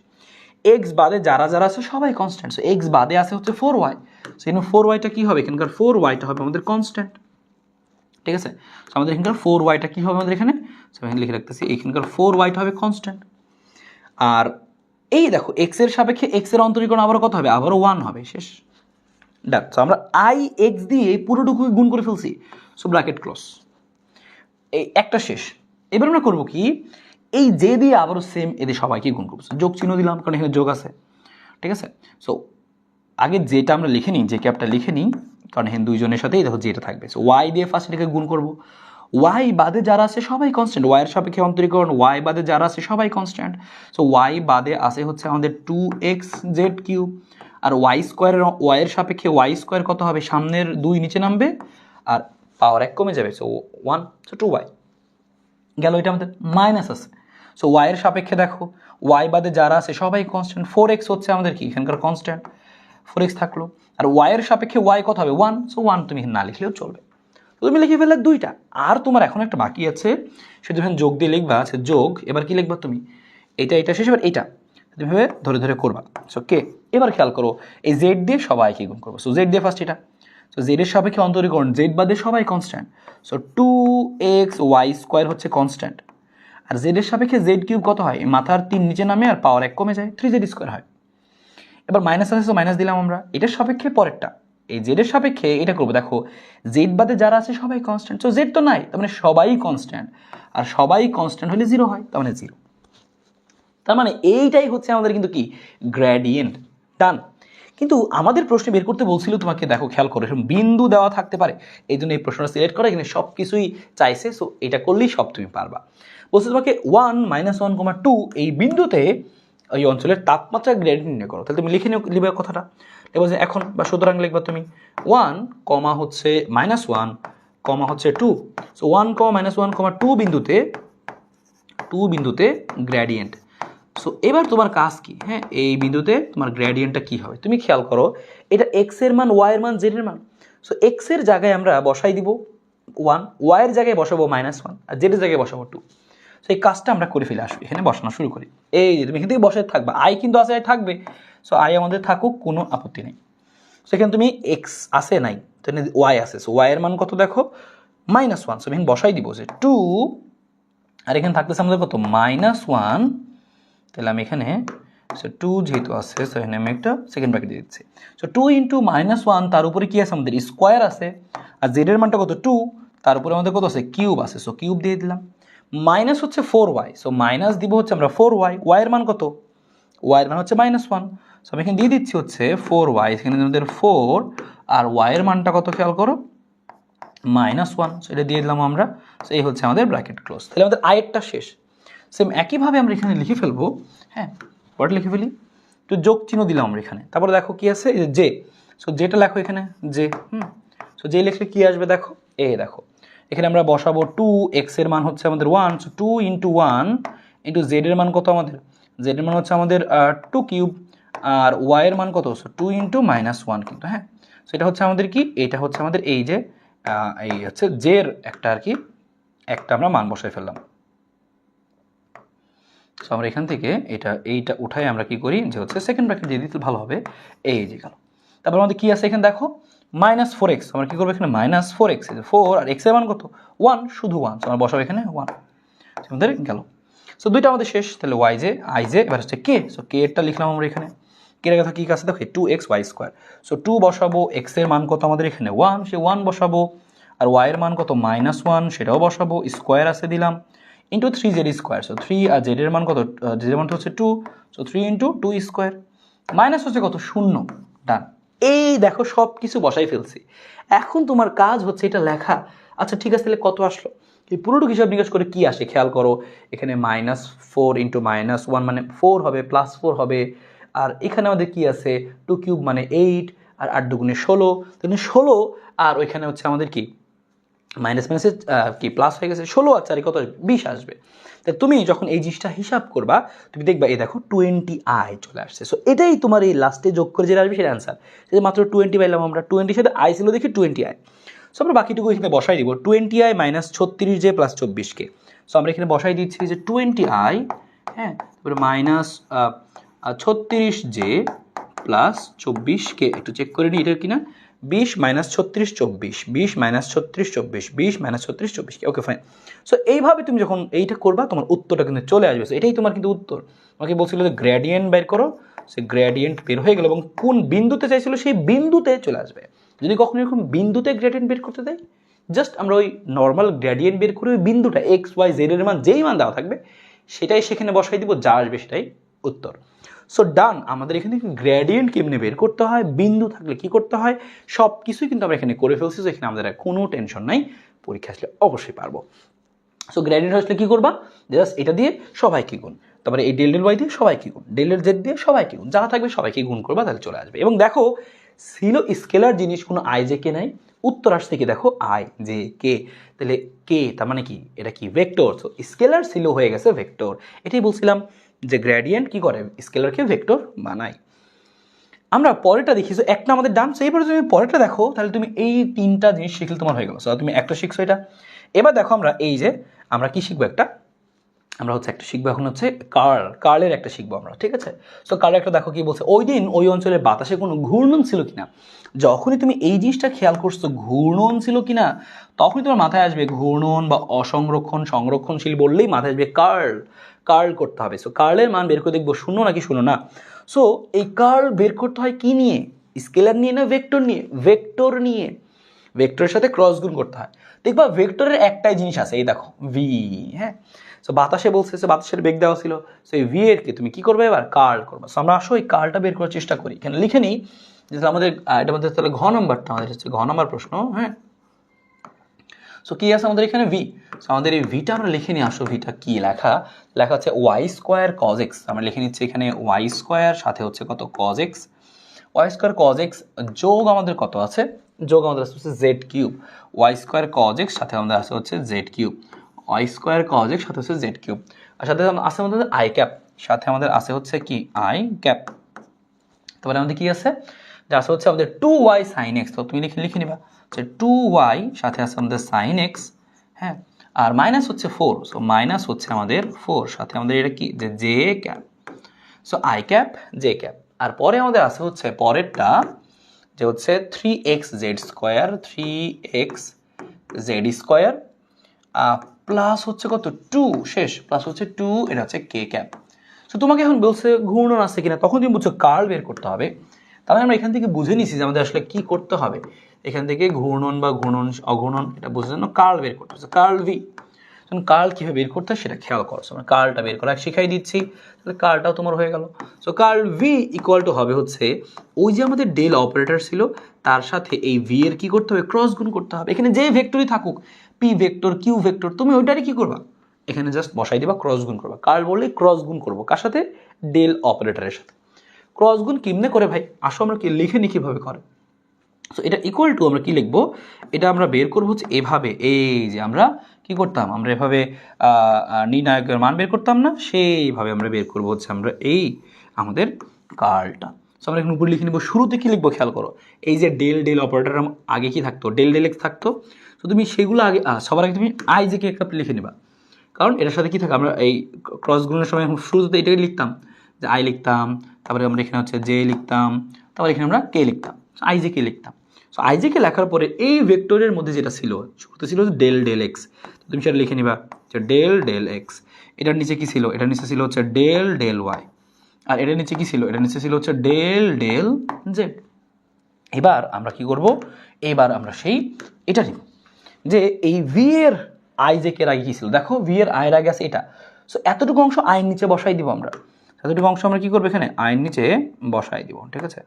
এক্স বাদে যারা যারা আছে সবাই কনস্ট্যান্ট। সো এক্স বাদে আছে হচ্ছে 4y, সো এখানে 4yটা কী হবে, এখানকার 4yটা হবে আমাদের কনস্ট্যান্ট, ঠিক আছে। সো আমাদের এখানকার 4yটা কী হবে আমাদের এখানে, সো এখানে লিখে রাখতেছি, এখানকার 4yটা হবে কনস্ট্যান্ট। আর এই দেখো এক্সের সাপেক্ষে এক্সের অন্তরীকরণ আবারও কত হবে, আবারও 1 হবে, শেষ। ডান। সো আমরা আই এক্স দিয়ে এই পুরোটুকু গুণ করে ফেলছি। সো ব্র্যাকেট ক্লোজ, এই একটা শেষ। এবার আমরা করবো কি, এই যে দিয়ে আবারও সেম এদের সবাইকে গুণ করবো, যোগ চিহ্ন দিলাম কারণ এখানে যোগ আছে, ঠিক আছে। সো আগে যেটা আমরা লিখে নিই, যে ক্যাপটা লিখে নিই, কারণ এখানে দুইজনের সাথেই দেখো যেটা থাকবে। সো ওয়াই দিয়ে ফার্স্ট এটাকে গুণ করবো, ওয়াই বাদে যারা আছে সবাই কনস্ট্যান্ট, ওয়াইয়ের সাপেক্ষে অন্তরীকরণ, ওয়াই বাদে যারা আছে সবাই কনস্ট্যান্ট। সো ওয়াই বাদে আছে হচ্ছে আমাদের 2xz³ আর ওয়াইয়ের সাপেক্ষে y² কত হবে, সামনের 2 নিচে নামবে আর পাওয়ার 1 কমে যাবে, সো 1, সো 2y গেল। এটা আমাদের মাইনাস আছে। সো ওয়াইয়ের সাপেক্ষে দেখো ওয়াই বাদে যারা আছে সবাই কনস্ট্যান্ট, 4x হচ্ছে আমাদের কি এখানকার কনস্ট্যান্ট, 4x থাকলো। আর ওয়াইয়ের সাপেক্ষে ওয়াই কত হবে 1, সো 1 তুমি না লিখলেও চলবে। তো তুমি লিখে ফেললে 2টা, আর তোমার এখন একটা বাকি আছে, সেটা যখন যোগ দিয়ে লিখবা, আছে যোগ। এবার কি লিখবা তুমি, এটা শেষ, এবার এইটা তুমিভাবে ধরে ধরে করবা। সো কে, এবার খেয়াল করো এই জেড দিয়ে সবাইকে গুণ করবো। সো জেড দিয়ে ফার্স্ট এটা, সো জেডের সাপেক্ষে অন্তরীকরণ, জেড বাদে সবাই কনস্ট্যান্ট। সো 2xy² হচ্ছে কনস্ট্যান্ট, আর জেড এর সাপেক্ষে জেড কিউব কত হয়, মাথার 3 নিচে নামে আর পাওয়ার 1 কমে যায়, 3z স্কোয়ার হয়। এবার মাইনাস আছে, মাইনাস দিলাম আমরা। এটার সাপেক্ষে পরেরটা, এই জেড এর সাপেক্ষে এটা করবো। দেখো জেড বাদে যারা আছে সবাই কনস্ট্যান্ট, সো জেড তো নাই, তার মানে সবাই কনস্ট্যান্ট, আর সবাই কনস্ট্যান্ট হলে 0 হয়, তার মানে 0। তার মানে এইটাই হচ্ছে আমাদের কিন্তু কি গ্রেডিয়েন্ট। ডান। কিন্তু আমাদের প্রশ্নে বের করতে বলছিল তোমাকে, দেখো খেয়াল করো, এরকম বিন্দু দেওয়া থাকতে পারে, এই জন্য এই প্রশ্নটা সিলেক্ট করা, এখানে সব কিছুই চাইছে, সো এটা করলেই সব তুমি পারবা। বলছে তোমাকে 1 -1, 2 এই বিন্দুতে ওই অঞ্চলের তাপমাত্রা গ্রেডিয়েন্ট নির্ণয় করো। তাহলে তুমি লিখে লিখবে কথাটা, এবার যে এখন বা সুতরাং লিখবা তুমি 1, হচ্ছে -1, হচ্ছে 2, সো 1, -1, 2 বিন্দুতে গ্রেডিয়েন্ট। সো এবার তোমার কাজ কি, হ্যাঁ, এই বিন্দুতে তোমার গ্রেডিয়েন্টটা কি হবে, তুমি খেয়াল করো, এটা এক্স এর মান, ওয়াই এর মান, জেড এর মান। সো এক্স এর জায়গায় আমরা বসাই দিব 1, ওয়াই এর জায়গায় বসাবো -1, আর জেড এর জায়গায় বসাবো 2। সো এই কাজটা আমরা করে ফেলে আসবো, এখানে বসানো শুরু করি। এই যে তুমি এখান থেকে বসে থাকবা, আই কিন্তু আছে, আই থাকবে, সো আই আমাদের থাকুক, কোনো আপত্তি নেই। সেখানে তুমি এক্স আসে নাই, তাহলে ওয়াই আছে, সো ওয়াই এর মান কত দেখো -1, সো এখানে বসাই দিব যে 2, আর এখানে থাকতেছে আমাদের কত -1, তাহলে আমি এখানে সো 2 যেহেতু আছে, সো এখানে আমি একটা সেকেন্ড ব্র্যাকেট দিয়ে দিচ্ছি। সো 2 × -1, তার উপরে কি আছে আমাদের স্কোয়ার আছে, আর জেড এর মানটা কত 2, তার উপরে আমাদের কত আছে কিউব আছে, সো কিউব দিয়ে দিলাম। মাইনাস হচ্ছে 4y, সো মাইনাস দিব হচ্ছে আমরা 4y, ওয়াই এর মান কত, ওয়াই এর মান হচ্ছে -1, সো আমি এখানে দিয়ে দিচ্ছি হচ্ছে 4y, এখানে আমাদের 4, আর ওয়াই এর মানটা কত খেয়াল করো -1, সো এটা দিয়ে দিলাম আমরা। সো এই হচ্ছে আমাদের ব্র্যাকেট ক্লোজ। তাহলে আমাদের আয়েরটা শেষ। সেম একইভাবে আমরা এখানে লিখে ফেলবো, হ্যাঁ, পরে লিখে ফেলি, তো যোগ চিহ্ন দিলাম আমরা এখানে। তারপরে দেখো কি আছে, এই যে, সো যেটা লেখো এখানে যে, সো যে লিখলে কি আসবে দেখো, দেখো এখানে আমরা বসাবো 2, এক্স এর মান হচ্ছে আমাদের 1, সো 2 × 1 × জেড এর মান কত আমাদের, জেড এর মান হচ্ছে আমাদের 2 কিউব, আর ওয়াই এর মান কত, সো 2 × -1 কিন্তু, হ্যাঁ। সো এটা হচ্ছে আমাদের কি, এটা হচ্ছে আমাদের এই যে এই হচ্ছে জের একটা আর কি একটা আমরা মান বসাই ফেললাম। সো আমরা এখান থেকে এইটা উঠাই আমরা কি করি, যে হচ্ছে সেকেন্ড ব্র্যাকেট দিয়ে দিতে ভালো হবে, এই যে গেল। তারপর আমাদের কি আছে এখানে দেখো -4x, আমরা কি করবো এখানে -4x, 4, আর x এর মান কত 1, শুধু 1, সো আমরা বসাবো এখানে 1, আমাদের গেল। সো দুইটা আমাদের শেষ। তাহলে ওয়াই জে, আই জে, এবার হচ্ছে কে, সো কে এরটা লিখলাম আমরা এখানে। কে এর কথা কি আছে দেখো 2xy², সো 2 বসাবো, x এর মান কত আমাদের এখানে 1, সে 1 বসাবো, আর y এর মান কত -1, সেটাও বসাবো, স্কোয়ার আছে দিলাম, ইন্টু 3z², সো 3, আর z এর মান কত, z এর মান হচ্ছে 2, সো 3 × 2², মাইনাস হচ্ছে কত 0, ডান। এই দেখো সব কিছু বসাই ফেলছি, এখন তোমার কাজ হচ্ছে এটা লেখা। আচ্ছা ঠিক আছে, তাহলে কত আসলো, এই পুরোটুকু হিসাব নিকাশ করে কি আসে খেয়াল করো, এখানে -4 × -1 মানে 4 হবে, +4 হবে, আর এখানে আমাদের কি আছে 2 কিউব মানে 8, আর 8 দুগুণে 16, তাহলে 16, আর ওইখানে হচ্ছে আমাদের কি মাইনাস মাইনাসে কি প্লাস হয়ে গেছে 16, আর 4 কত 20 আসবে। তাই তুমি যখন এই জিনিসটা হিসাব করবা, তুমি দেখবা এই দেখো 20i চলে আসছে। সো এটাই তোমার এই লাস্টে যোগ করে যেটা আসবে সেটা অ্যান্সার। যে মাত্র 20 পাইলাম আমরা, 20 সাথে i ছিল দেখি 20i, সো আমরা বাকিটুকু এখানে বসাই দিব, 20i - 36j + 24k, সো আমরা এখানে বসাই দিচ্ছি যে 20i, হ্যাঁ, তারপরে -36j + 24k, একটু চেক করে নিই এটার কিনা, 20 - 36 24, 20 - 36 24, 20 - 36 24, ওকে ফাইন। সো এইভাবে তুমি যখন এইটা করবা তোমার উত্তরটা কিন্তু চলে আসবে। এটাই তোমার কিন্তু উত্তর। আমাকে বলছিল যে গ্রেডিয়েন্ট বের করো, সে গ্রেডিয়েন্ট বের হয়ে গেল, এবং কোন বিন্দুতে চাইছিল সেই বিন্দুতে চলে আসবে। যদি কখনো এরকম বিন্দুতে গ্রেডিয়েন্ট বের করতে দেয়, জাস্ট আমরা ওই নর্মাল গ্রেডিয়েন্ট বের করে ওই বিন্দুটা এক্স ওয়াই জেড এর মান যেই মান দেওয়া থাকবে সেটাই সেখানে বসাই দিব, যা আসবে সেটাই উত্তর। সো ডান। আমাদের এখানে গ্রেডিয়েন্ট কেমনে বের করতে হয়, বিন্দু থাকলে কি করতে হয়, সব কিছুই কিন্তু আমরা এখানে করে ফেলছি। সো এখানে আমাদের কোনো টেনশন নাই, পরীক্ষা আসলে অবশ্যই পারবো। সো গ্রেডিয়েন্ট আসলে কি করবা, জাস্ট এটা দিয়ে সবাইকে গুণ, তারপরে এই ডেল ওয়াই দিয়ে সবাইকে গুণ, ডেল জেড দিয়ে সবাইকে গুণ, যা থাকবে সবাইকে গুণ করবা, তাহলে চলে আসবে। এবং দেখো ছিল স্কেলার জিনিস, কোনো আই জে কে নাই, উত্তর আসছে কি দেখো আই জে কে, তাহলে কে তার মানে কি, এটা কি ভেক্টর। সো স্কেলার ছিল হয়ে গেছে ভেক্টর। এটাই বলছিলাম যে গ্রেডিয়েন্ট কি করে, স্কেলারকে ভেক্টর বানায়। আমরা পরেরটা দেখি, সো একটা আমাদের ডান। সো এইবারে তুমি পরেরটা দেখো, তাহলে তুমি এই 3টা জিনিস শিখলে তোমার হয়ে গেল। সো তুমি একটা শিখছো এটা। এবার দেখো আমরা এই যে আমরা কি শিখবো, একটা আমরা হচ্ছে একটা শিখবো এখন হচ্ছে কার্লের একটা শিখবো আমরা, ঠিক আছে? সো কার্লের একটা দেখো কি বলছে, ওই দিন ওই অঞ্চলের বাতাসে কোনো ঘূর্ণন ছিল কিনা। যখনই তুমি এই জিনিসটা খেয়াল করছো ঘূর্ণন ছিল কিনা, তখনই তোমার মাথায় আসবে ঘূর্ণন বা সংরক্ষণশীল বললেই মাথায় আসবে কার্ল করতে হবে। সো কার্লের মান বের করে দেখবো শূন্য নাকি শূন্য না। সো এই কার্ল বের করতে হয় কি নিয়ে, স্কেলার নিয়ে না ভেক্টর নিয়ে? ভেক্টর নিয়ে। ভেক্টরের সাথে ক্রস গুণ করতে হয়। দেখবা ভেক্টরের একটাই জিনিস আছে, এই দেখো ভি। হ্যাঁ, সো বাতাসে বলছে, বাতাসের বেগ দেওয়া ছিল, সো এই ভি এর কে তুমি কি করবে এবার কার্ল করবে। সো আমরা আসো এই কার্লটা বের করার চেষ্টা করি। এখানে লিখে নিই যে আমাদের এটা মধ্যে তাহলে ঘ নম্বরটা আমাদের হচ্ছে ঘ নম্বর প্রশ্ন। হ্যাঁ, সো কি আছে আমাদের এখানে ভি। সো আমাদের এই ভিটা আমরা লিখে নিই। আসো ভিটা কি লেখা হচ্ছে ওয়াই স্কোয়ার কজ এক্স। আমরা লিখে নিচ্ছি এখানে ওয়াই স্কোয়ার সাথে হচ্ছে কত cos x, Y square cos x যোগ আমাদের কত আছে, যোগ আমাদের আছে হচ্ছে z cube. Y square cos x সাথে আমাদের আছে হচ্ছে z cube, Y square cos x সাথে হচ্ছে জেড কিউব। আর সাথে আছে আমাদের আই ক্যাপ, সাথে আমাদের আছে হচ্ছে কি আই ক্যাপ। তারপরে আমাদের কি আছে, যে আছে হচ্ছে আমাদের 2y sin x। তো তুমি লিখে নিবা যে 2y সাথে আছে আমাদের sin x। হ্যাঁ, আর মাইনাস হচ্ছে 4। সো মাইনাস হচ্ছে আমাদের 4, সাথে আমাদের এটা কি যে J cap. So I cap J cap. আর পরে আমাদের আছে হচ্ছে পরেরটা যে হচ্ছে 3x Z square, 3x Z square plus হচ্ছে কত 2 শেষ, প্লাস হচ্ছে 2, এটা হচ্ছে কে ক্যাপ। সো তোমাকে এখন বলছে ঘূর্ণন আছে কিনা, তখন তুমি বুঝছো কার্ল বের করতে হবে। তাহলে আমরা এখান থেকে বুঝে নিছি যে আমাদের আসলে কি করতে হবে। এখান থেকে ঘূর্ণন বা অঘূর্ণন এটা বোঝার জন্য কার্ল বের করতে হবে। কার্ল ভি, কার্ল কীভাবে বের করতে হয় সেটা খেয়াল করছো। আমরা কার্লটা বের করা শিখাই দিচ্ছি, তাহলে কার্লটাও তোমার হয়ে গেল। So curl v equal to হবে হচ্ছে ওই যে আমাদের ডেল অপারেটর ছিল তার সাথে এই ভি এর কি করতে হবে, ক্রস গুণ করতে হবে। এখানে যে ভেক্টরই থাকুক, পি ভেক্টর কিউ ভেক্টর, তুমি ওইটারই কি করবা, এখানে জাস্ট বসাই দিবা, ক্রস গুণ করবা। কার্ল বললে ক্রস গুণ করবো কার সাথে, ডেল অপারেটরের সাথে। ক্রস গুণ কেমনে করে ভাই, আসো আমরা কি লিখে নি কীভাবে করে। সো এটা ইকুয়াল টু আমরা কি লিখবো, এটা আমরা বের করবো হচ্ছে এভাবে, এই যে আমরা কি করতাম, আমরা এভাবে নির্ণায়কের মান বের করতাম না, সেইভাবে আমরা বের করবো হচ্ছে আমরা এই আমাদের কার্লটা। সো আমরা এখানে উপরে লিখে নেবো। শুরুতে কি লিখবো খেয়াল করো, এই যে ডেল অপারেটর আগে কি থাকতো, ডেল এক্স থাকতো। তো তুমি সেগুলো আগে সবার আগে তুমি আই যে কে একটা লিখে নেবা, কারণ এটার সাথে কি থাকে, আমরা এই ক্রস গুণের সময় শুরুতে এটাকে লিখতাম যে আই লিখতাম, তারপরে আমরা এখানে হচ্ছে জে লিখতাম, তারপরে এখানে আমরা কে লিখতাম, আই জে কে লিখতাম। সো আই জে কে লেখার পরে এই ভেক্টরের মধ্যে যেটা ছিল শুরুতে ছিল ডেল এক্স, তুমি সেটা লিখে নিবা যে ডেল এক্স। এটার নিচে কি ছিল, এটার নিচে ছিল হচ্ছে ডেল ওয়াই। আর এটার নিচে কি ছিল, এটার নিচে ছিল হচ্ছে ডেল জেড। এবার আমরা কি করব, এবার আমরা সেই এটা নিব যে এই ভি এর আই জে কে আগে কি ছিল, দেখো ভি এর আয়ের আগে আছে এটা। সো এতটুকু অংশ আইন নিচে বসাই দিব আমরা, এতটুকু অংশ আমরা কি করবো এখানে আইন নিচে বসাই দিব, ঠিক আছে?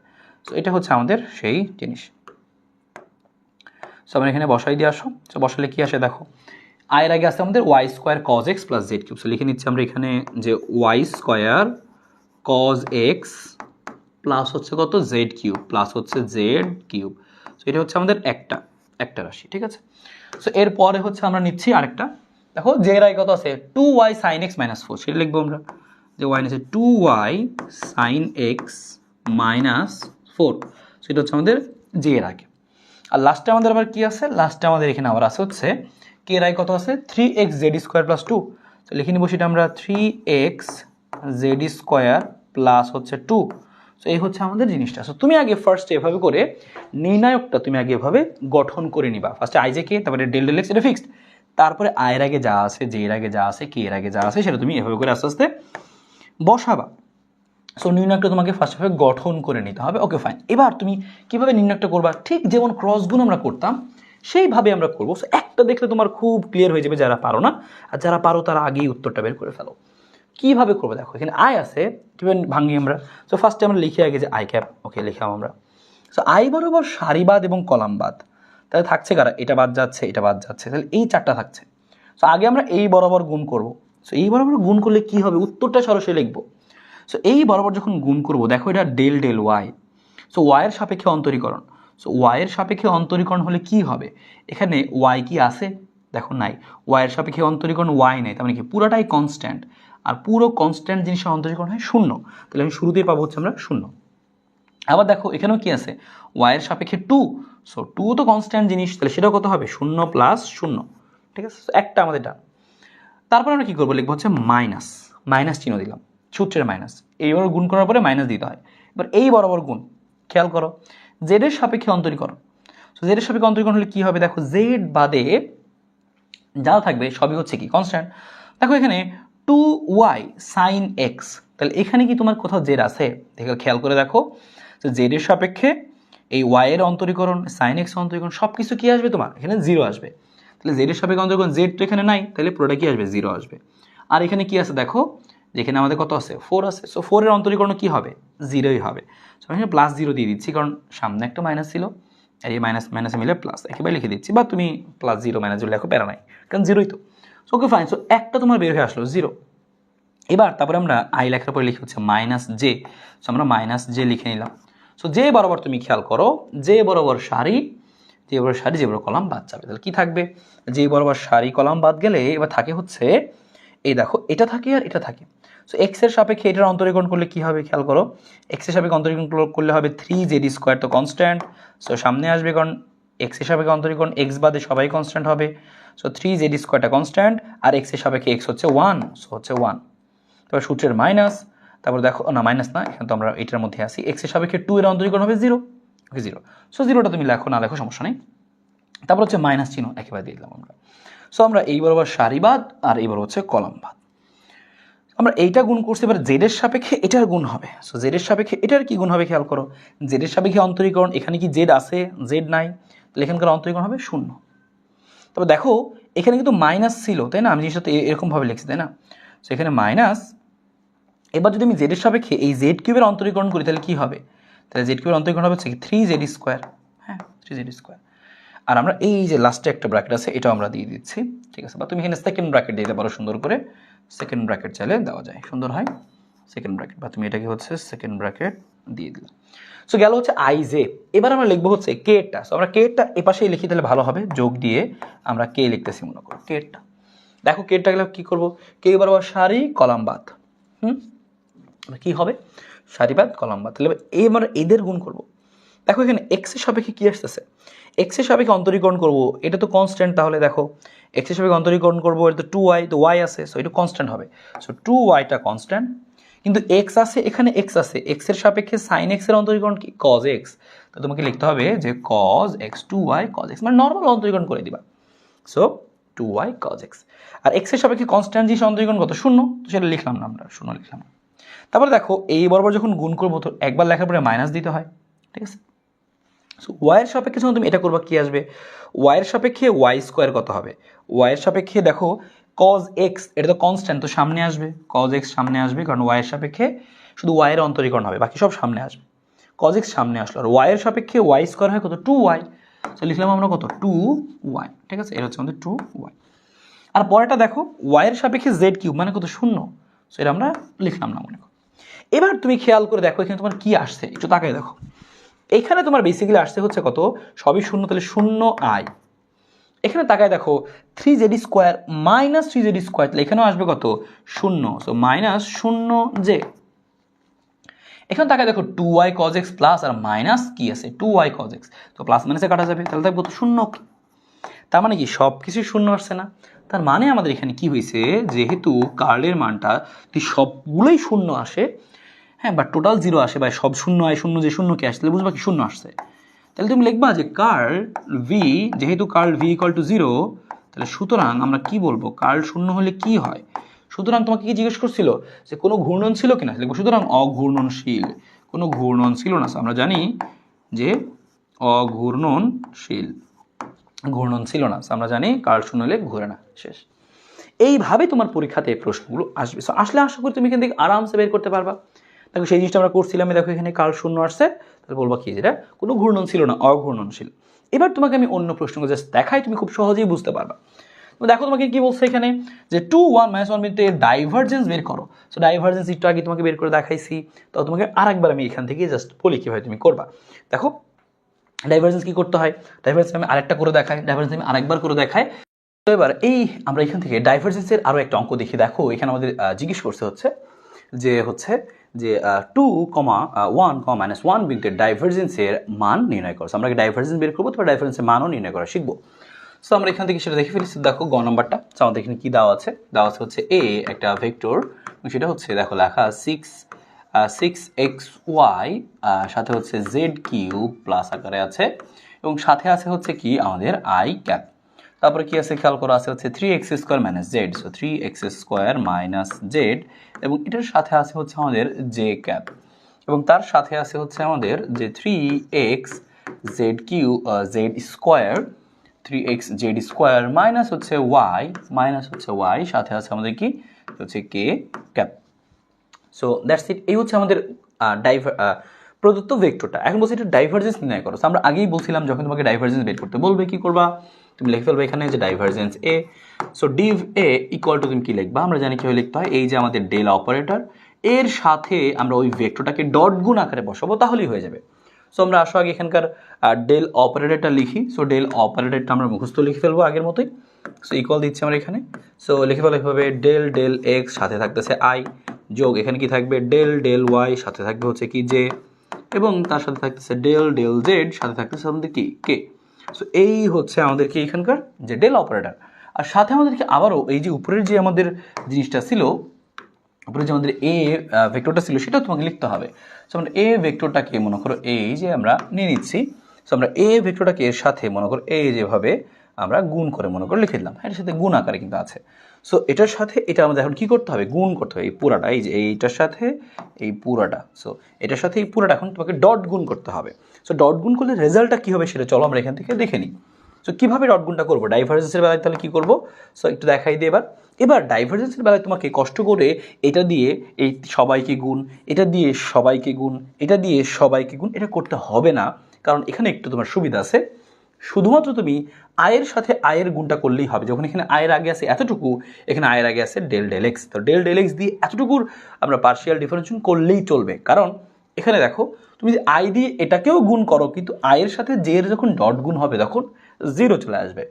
সো এটা হচ্ছে আমাদের সেই জিনিস। সো আমরা এখানে বসাই দিয়ে আসো। সো বসালে কি আসে দেখো, আয়ের আগে আছে আমাদের y square cos x plus z cube. So লিখে নিচ্ছি আমরা এখানে যে y square cos x plus হচ্ছে কত জেড কিউব, প্লাস হচ্ছে জেড কিউব। সো এটা হচ্ছে আমাদের একটা রাশি, ঠিক আছে? সো এরপরে হচ্ছে আমরা নিচ্ছি আরেকটা, দেখো যে রায় কত আছে 2y sin x - 4, সেটা লিখবো আমরা যে y নিচে 2y sin x - 4। সেটা হচ্ছে আমাদের যে এর আগে। আর লাস্টে আমাদের আবার কি আছে, লাস্টে আমাদের এখানে আবার আছে হচ্ছে কে রায় কত আছে 3x জেড স্কোয়ার প্লাস 2। তো লিখে নিব সেটা আমরা 3x জেড স্কোয়ার প্লাস হচ্ছে 2। সো এই হচ্ছে আমাদের জিনিসটা। সো তুমি আগে ফার্স্টে এভাবে করে নির্ণায়কটা তুমি আগে এভাবে গঠন করে নিবা। ফার্স্টে আই জে কে, তারপরে ডেল এক্স, এটা ফিক্সড। তারপরে আয়ের আগে যা আছে, জে এর আগে যা আছে, কে এর আগে যা আছে, সেটা তুমি এভাবে করে আস্তে আস্তে বসাবা। সো নির্ণায়কটা তোমাকে ফার্স্টে গঠন করে নিতে হবে। Okay fine. এবার তুমি কিভাবে নির্ণায়কটা করবা, ঠিক যেমন ক্রস গুণ আমরা করতাম সেইভাবে আমরা করবো। সো একটা দেখলে তোমার খুব ক্লিয়ার হয়ে যাবে, যারা পারো না। আর যারা পারো তারা আগেই উত্তরটা বের করে ফেলো। কীভাবে করবো দেখো, এখানে আই আছে, কীভাবে ভাঙি আমরা। সো ফার্স্টে আমরা লিখে আগে যে আই ক্যাপ, ওকে লিখাম আমরা। সো আই বরাবর সারিবাদ এবং কলামবাদ, তাহলে থাকছে কারা, এটা বাদ যাচ্ছে, এটা বাদ যাচ্ছে, তাহলে এই চারটা থাকছে। সো আগে আমরা এই বরাবর গুণ করব। সো এই বরাবর গুণ করলে কি হবে, উত্তরটা সরাসরি লিখবো। সো এই বরাবর যখন গুণ করব, দেখো এটা ডেল ওয়াই। সো ওয়াইয়ের সাপেক্ষে অন্তরীকরণ। সো ওয়াইয়ের সাপেক্ষে অন্তরীকরণ হলে কি হবে, এখানে ওয়াই কি আছে, দেখো নাই। ওয়াইয়ের সাপেক্ষে অন্তরীকরণ ওয়াই নাই, তার মানে কি পুরাটাই কনস্ট্যান্ট। আর পুরো কনস্ট্যান্ট জিনিসের অন্তরীকরণ হয় 0, তাহলে আমি শুরুতেই পাবো হচ্ছে আমরা 0। আবার দেখো এখানেও কি আছে, ওয়াইয়ের সাপেক্ষে 2। সো 2 তো কনস্ট্যান্ট জিনিস, তাহলে সেটাও কত হবে 0 + 0, ঠিক আছে? একটা আমাদের ডান। তারপর আমরা কি করবো, লিখবো হচ্ছে মাইনাস, মাইনাস চিহ্ন দিলাম, সূত্রের মাইনাস, এইবার গুণ করার পরে মাইনাস দিতে হয়। এবার এই বরাবর গুণ, খেয়াল করো জেডের সাপেক্ষে অন্তরীকরণ। সো জেডের সাপেক্ষে অন্তরীকরণ হলে কি হবে, দেখো জেড বাদে যা থাকবে সবই হচ্ছে কি কনস্ট্যান্ট। দেখো এখানে 2y sin x, তাহলে এখানে কি তোমার কোথাও জেড আছে, দেখো খেয়াল করে দেখো, তো জেডের সাপেক্ষে এই y এর অন্তরীকরণ, sin x অন্তরীকরণ সব কিছু কি আসবে তোমার এখানে জিরো আসবে। তাহলে জেডের সাপেক্ষে অন্তরীকরণ, জেড তো এখানে নাই, তাহলে পুরোটা কি আসবে, জিরো আসবে। আর এখানে কি আছে দেখো, যেখানে আমাদের কত আছে 4 আছে, সো 4 এর অন্তরীকরণ কি হবে, জিরোই হবে। সো আমি এখানে প্লাস জিরো দিয়ে দিচ্ছি, কারণ সামনে একটা মাইনাস ছিল, এই মাইনাস মাইনাসে মিলে প্লাস, একেবারে লিখে দিচ্ছি, বা তুমি প্লাস জিরো মাইনাস জিরো লেখো, প্যারা নাই, কারণ জিরোই তো। সো ওকে ফাইন, সো একটা তোমার বের হয়ে আসলো জিরো। এবার তারপরে আমরা আই লেখার পরে লিখি হচ্ছে মাইনাস জে, সো আমরা মাইনাস জে লিখে নিলাম। সো যে বরাবর তুমি খেয়াল করো, যে বরাবর সারি, যে বরাবর সারি, যে বরাবর কলাম বাদ যাবে, তাহলে কি থাকবে, যে বরাবর সারি কলাম বাদ গেলে এবার থাকে হচ্ছে এই দেখো এটা থাকে আর এটা থাকে। সো এক্স এর সাপেক্ষে এটার অন্তরীকরণ করলে কি হবে, খেয়াল করো এক্স এর সাপেক্ষে অন্তরীকরণ করলে হবে 3z স্কোয়ার, তো কনস্ট্যান্ট, সো সামনে আসবে কারণ এক্স এর সাপেক্ষে অন্তরীকরণ, এক্স বাদে সবাই কনস্ট্যান্ট হবে, সো 3z স্কোয়ারটা কনস্ট্যান্ট, আর এক্স এর সাপেক্ষে এক্স হচ্ছে 1, সো হচ্ছে 1। তারপর সূত্রের মাইনাস, তারপর দেখো না মাইনাস না, এখানে তো আমরা এটার মধ্যে আসি, এক্স এর সাপেক্ষে 2 এর অন্তরীকরণ হবে 0, ওকে 0। সো জিরোটা তুমি লেখো না লেখো সমস্যা নেই। তারপর হচ্ছে মাইনাস চিহ্ন একেবারে দিয়ে দিলাম আমরা। সো আমরা এই বরাবর সারিবাদ আর এই বরাবর হচ্ছে কলামবাদ, আমরা এইটা গুণ করছি, এবার জেডের সাপেক্ষে এটার গুণ হবে। সো জেডের সাপেক্ষে এটার কি গুণ হবে, খেয়াল করো জেডের সাপেক্ষে অন্তরীকরণ, এখানে কি জেড আছে, জেড নাই, তাহলে এখানকার অন্তরীকরণ হবে 0। তবে দেখো এখানে কিন্তু মাইনাস ছিল, তাই না, আমি জিনিসটা এরকমভাবে লিখছি, তাই না। সো এখানে মাইনাস, এবার যদি আমি জেডের সাপেক্ষে এই জেড কিউবের অন্তরীকরণ করি তাহলে কি হবে, তাহলে জেড কিউবের অন্তরীকরণ হবে হচ্ছে 3z স্কোয়ার, হ্যাঁ 3z স্কোয়ার। আর আমরা এই যে লাস্টে একটা ব্র্যাকেট আছে এটাও আমরা দিয়ে দিচ্ছি, ঠিক আছে, বা তুমি এখানে সেকেন্ড ব্র্যাকেট দিতে পারো সুন্দর করে, সেকেন্ড ব্র্যাকেট চাইলে দেওয়া যায়, সুন্দর হয় সেকেন্ড ব্র্যাকেট, বা তুমি এটাকে হচ্ছে সেকেন্ড ব্র্যাকেট দিয়ে দিলাম। সো গেল হচ্ছে আই জে। এবার আমরা লিখবো হচ্ছে কেটা, সো আমরা কেটা এপাশেই লিখি তাহলে ভালো হবে, যোগ দিয়ে আমরা কে লিখতেছি মনে করো কেটা। দেখো কেটা গেলে কি করবো, কে বরাবর সারি কলাম বাদ, কি হবে সারিবাদ কলাম বাদ, তাহলে এবার এদের গুণ করবো। দেখো এখানে এক্স এর সাপেক্ষে কি আসতেছে, এক্স এর সাপেক্ষে অন্তরীকরণ করবো, এটা তো কনস্ট্যান্ট, তাহলে দেখো এক্স এর সাপেক্ষে অন্তরীকরণ করবো, এটা তো 2y, তো y আছে, সো এটা কনস্ট্যান্ট হবে, সো 2yটা কনস্ট্যান্ট, কিন্তু এক্স আছে এখানে, এক্স আছে, এক্স এর সাপেক্ষে সাইন এক্স এর অন্তরীকরণ কি কজ এক্স, তো তোমাকে লিখতে হবে যে cos x, 2y cos x, মানে নর্মাল অন্তরীকরণ করে দিবা, সো 2y কজ এক্স। আর এক্স এর সাপেক্ষে কনস্ট্যান্ট জিনিস অন্তরীকরণ কত 0, তো সেটা লিখলাম না আমরা, 0 লিখলাম। তারপরে দেখো এই বরাবর যখন গুণ করবো তো একবার লেখার পরে মাইনাস দিতে হয়, ঠিক আছে। সো ওয়াইয়ের সাপেক্ষে যখন তুমি এটা করবা কি আসবে, ওয়াইয়ের সাপেক্ষে ওয়াই স্কোয়ার কত হবে, ওয়াইয়ের সাপেক্ষে দেখো কজ এক্স, এটা তো কনস্ট্যান্ট, তো সামনে আসবে কজ এক্স, সামনে আসবে কারণ ওয়াইয়ের সাপেক্ষে শুধু ওয়াইয়ের অন্তরীকরণ হবে, বাকি সব সামনে আসবে, কজ এক্স সামনে আসলো, আর ওয়াইয়ের সাপেক্ষে ওয়াই স্কোয়ার হয় কত 2y, তো লিখলাম আমরা কত 2y, ঠিক আছে, এটা হচ্ছে আমাদের 2y। আর পরেরটা দেখো ওয়াইয়ের সাপেক্ষে জেড কিউব মানে কত 0, সো এটা আমরা লিখলাম না মনে করো। এবার তুমি খেয়াল করে দেখো এখানে তোমার কি আসছে, একটু তাকায় দেখো, এখানে তোমার বেসিক্যালি আসছে হচ্ছে কত, সবই 0, তাহলে 0i। এখানে তাকায় দেখো 3z square minus 3z square, তাহলে এখানেও আসবে কত 0, সো মাইনাস 0j। এখানে তাকায় দেখো 2y cos x প্লাস আর মাইনাস কি আছে 2y cos x, তো প্লাস মাইনাসে কাটা যাবে, তাহলে থাকবে তো 0। তার মানে কি সব কিছুই 0 আসছে না, তার মানে আমাদের এখানে কি হয়েছে, যেহেতু কার্লের মানটা সবগুলোই 0 আসে, হ্যাঁ, বা টোটাল 0 আসে, বা সব 0 হয়, 0 যে 0 কে আসলে বুঝবা কি 0 আসছে, তাহলে তুমি লিখবা যে কার্ল ভি, যেহেতু কার্ল ভি ইকুয়াল টু 0, তাহলে সুতরাং আমরা কি বলবো, কার্ল 0 হলে কি হয়, সুতরাং তোমাকে কি জিজ্ঞেস করছিল যে কোনো ঘূর্ণন ছিল কিনা, লিখবো সুতরাং অঘূর্ণনশীল, কোনো ঘূর্ণন ছিল না, আমরা জানি যে অঘূর্ণনশীল, ঘূর্ণন ছিল না, আমরা জানি কার্ল 0 হলে ঘুরে না, শেষ। এইভাবে তোমার পরীক্ষাতে প্রশ্নগুলো আসবে, সো আসলে আশা করি তুমি এখান থেকে আরামসে বের করতে পারবা। দেখো সেই জিনিসটা আমরা করছিলাম, দেখো এখানে কার্ল 0 আসছে, তাহলে বলবা কি যেটা কোনো ঘূর্ণন ছিল না, অঘূর্ণনশীল। এবার তোমাকে আমি অন্য প্রশ্নগুলো জাস্ট দেখাই, তুমি খুব সহজেই বুঝতে পারবা। দেখো তোমাকে কি বলছে এখানে যে 2 1 - 1 বিন্দুতে ডাইভারজেন্স বের করো, সো ডাইভারজেন্স একটু আগে তোমাকে বের করে দেখাইছি, তো তোমাকে আরেকবার আমি এখান থেকে জাস্ট বলি কিভাবে তুমি করবা। দেখো ডাইভারজেন্স কি করতে হয়, ডাইভারজেন্স আমি আরেকটা করে দেখাই, ডাইভারজেন্স আমি আরেকবার করে দেখাই। তো এবার এই আমরা এখান থেকে ডাইভারজেন্সের আরও একটা অঙ্ক দেখি। দেখো এখানে আমাদের জিজ্ঞেস করছে হচ্ছে যে 2, 1, -1 বিন্দুতে ডাইভারজেন্সের মান নির্ণয় করছে। আমরা ডাইভারজেন্স বের করবো, তারপর ডাইভারজেন্সের মানও নির্ণয় করা শিখবো। সো আমরা এখান থেকে সেটা দেখে ফেলেছি। দেখো গ নাম্বারটা, সো আমাদের এখানে কি দেওয়া আছে, দেওয়া আছে হচ্ছে এ একটা ভেক্টর, সেটা হচ্ছে দেখো লেখা 6xy সাথে হচ্ছে জেড কিউব প্লাস আকারে আছে, এবং সাথে আছে হচ্ছে কি আমাদের আই ক্যাপ। তারপরে কি আছে খেয়াল করা আছে হচ্ছে 3x² minus Z, so 3x² minus Z, এবং এটার সাথে আছে হচ্ছে আমাদের জে ক্যাপ, এবং তার সাথে আছে হচ্ছে আমাদের যে 3x z q z square 3x Z square minus হচ্ছে ওয়াই সাথে আছে আমাদের কি হচ্ছে k cap. So that's it. এই হচ্ছে আমাদের প্রদত্ত ভেক্টরটা। এখন বলছি এটা ডাইভারজেন্স নির্ণয় করো। আমরা আগেই বলছিলাম যখন তোমাকে ডাইভারজেন্স বের করতে বলবে কি করবা, তুমি লিখে ফেলবে এখানে যে divergence A. So Depp A equal to তুমি কি লিখবা, আমরা জানি কিভাবে লিখতে হয়, এই যে আমাদের ডেল অপারেটর এর সাথে আমরা ওই ভেক্টরটাকে ডট গুণ আকারে বসাবো, তাহলেই হয়ে যাবে। সো আমরা আসো আগে এখানকার ডেল অপারেটরটা লিখি। সো ডেল অপারেটরটা আমরা মুখস্থ লিখে ফেলবো আগের মতোই। সো ইকুয়াল দিচ্ছি আমরা এখানে। সো লিখে ফেলা এভাবে ডেল ডেল এক্স সাথে থাকতেছে আই, যোগ এখানে কি থাকবে ডেল ডেল ওয়াই সাথে থাকবে হচ্ছে কি জে, এবং তার সাথে থাকতেছে ডেল ডেল জেড সাথে থাকতেছে আমাদের কি কে। সো এই হচ্ছে আমাদের কি এখানকার যে ডেল অপারেটর। আর সাথে আমাদেরকে আবারও এই যে উপরের যে আমাদের জিনিসটা ছিল, উপরে যে আমাদের এ ভেক্টরটা ছিল সেটাও তোমাকে লিখতে হবে। সো আমরা এ ভেক্টরটাকে মনে করো এই যে আমরা নিয়ে নিচ্ছি। সো আমরা এ ভেক্টরটাকে এর সাথে মনে করো এই যেভাবে আমরা গুণ করে মনে করে লিখে দিলাম, এটার সাথে গুণ আকারে কিন্তু আছে। সো এটার সাথে এটা আমাদের এখন কী করতে হবে, গুণ করতে হবে এই পুরাটা, এই যে এইটার সাথে এই পুরাটা। সো এটার সাথে এই পুরাটা এখন তোমাকে ডট গুণ করতে হবে। সো ডট গুণ করলে রেজাল্টটা কী হবে সেটা চলো আমরা এখান থেকে দেখে নিই। সো কীভাবে ডট গুণটা করবো, ডাইভারজেন্সের বেলায় তাহলে কী করবো, সো একটু দেখাই দিই এবার ডাইভারজেন্সের বেলায় তোমাকে কষ্ট করে এটা দিয়ে এই সবাইকে গুণ, এটা দিয়ে সবাইকে গুণ, এটা দিয়ে সবাইকে গুণ, এটা করতে হবে না, কারণ এখানে একটু তোমার সুবিধা আছে। শুধুমাত্র তুমি আয়ের সাথে আয়ের গুণটা করলেই হবে। যখন এখানে আয়ের আগে আছে এতটুকু, এখানে আয়ের আগে আছে ডেল ডেল এক্স, তো ডেল ডেল এক্স দিয়ে এতটুকুর আমরা পার্শিয়াল ডিফারেন্সিয়েশন করলেই চলবে। কারণ এখানে দেখো তুমি যদি আই দিয়ে এটাকেও গুণ করো, কিন্তু আয়ের সাথে জে এর যখন ডট গুণ হবে তখন জিরো চলে আসবে।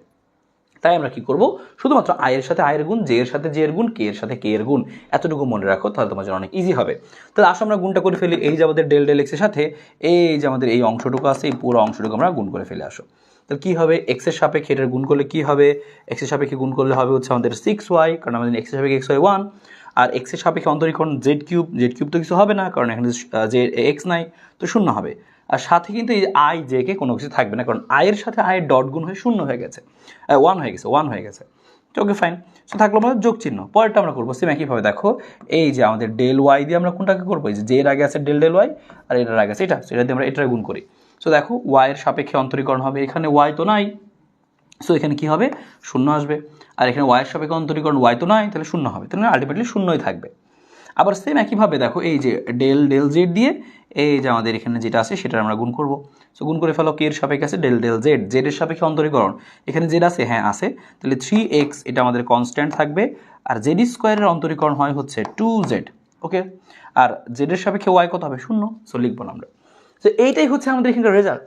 তাই আমরা কি করব, শুধুমাত্র আয়ের সাথে আয়ের গুণ, জে এর সাথে জে এর গুণ, কে এর সাথে কে এর গুণ, এতটুকু মনে রাখো, তাহলে তোমার জন্য অনেক ইজি হবে। তাহলে আসো আমরা গুণটা করে ফেলি। এই যে আমাদের ডেল ডেল এক্সের সাথে এই যে আমাদের এই অংশটুকু আছে, এই পুরো অংশটুকু আমরা গুণ করে ফেলে আসো। তাহলে কী হবে, এক্সের সাপেক্ষে এটার গুণ করলে কী হবে, এক্সের সাপেক্ষে গুণ করলে হবে হচ্ছে আমাদের 6y, কারণ আমাদের এক্সের সাপেক্ষে এক্স ওয়াই 1, আর এক্সের সাপেক্ষে অন্তরীকরণ জেড কিউব তো কিছু হবে না, কারণ এখানে যে এক্স নাই, তো শূন্য হবে। আর সাথে কিন্তু এই আই জে কে কোনো কিছু থাকবে না, কারণ আয়ের সাথে আয়ের ডট গুণ হয়ে শূন্য হয়ে গেছে, ওয়ান হয়ে গেছে। Okay fine. সো থাকলো আমাদের যোগ চিহ্ন। পরেরটা আমরা করবো সেম একইভাবে। দেখো এই যে আমাদের ডেল ওয়াই দিয়ে আমরা কোনটাকে করবো, এই যে এর আগে আছে ডেল ডেল ওয়াই, আর এটার আগে আছে এটা, সেটা দিয়ে আমরা এটার গুণ করি। সো দেখো ওয়াইয়ের সাপেক্ষে অন্তরীকরণ হবে, এখানে ওয়াই তো নাই, সো এখানে কি হবে, শূন্য আসবে। আর এখানে ওয়াইয়ের সাপেক্ষে অন্তরীকরণ ওয়াই তো নাই, তাহলে শূন্য হবে, তাহলে আলটিমেটলি শূন্যই থাকবে। আবার সেম একইভাবে দেখো এই যে ডেল ডেল জেড দিয়ে এই যে আমাদের এখানে যেটা আছে সেটা আমরা গুণ করবো। সো গুণ করে ফেলো, কে এর সাপেক্ষে আছে ডেল ডেল জেড, জেডের সাপেক্ষে অন্তরীকরণ এখানে জেড আছে, হ্যাঁ আছে, তাহলে 3x এটা আমাদের কনস্ট্যান্ট থাকবে, আর জেড স্কোয়ারের অন্তরীকরণ হয় হচ্ছে 2z। ওকে, আর জেডের সাপেক্ষে ওয়াই কত হবে, শূন্য। সো লিখবো না আমরা। তো এইটাই হচ্ছে আমাদের এখানকার রেজাল্ট,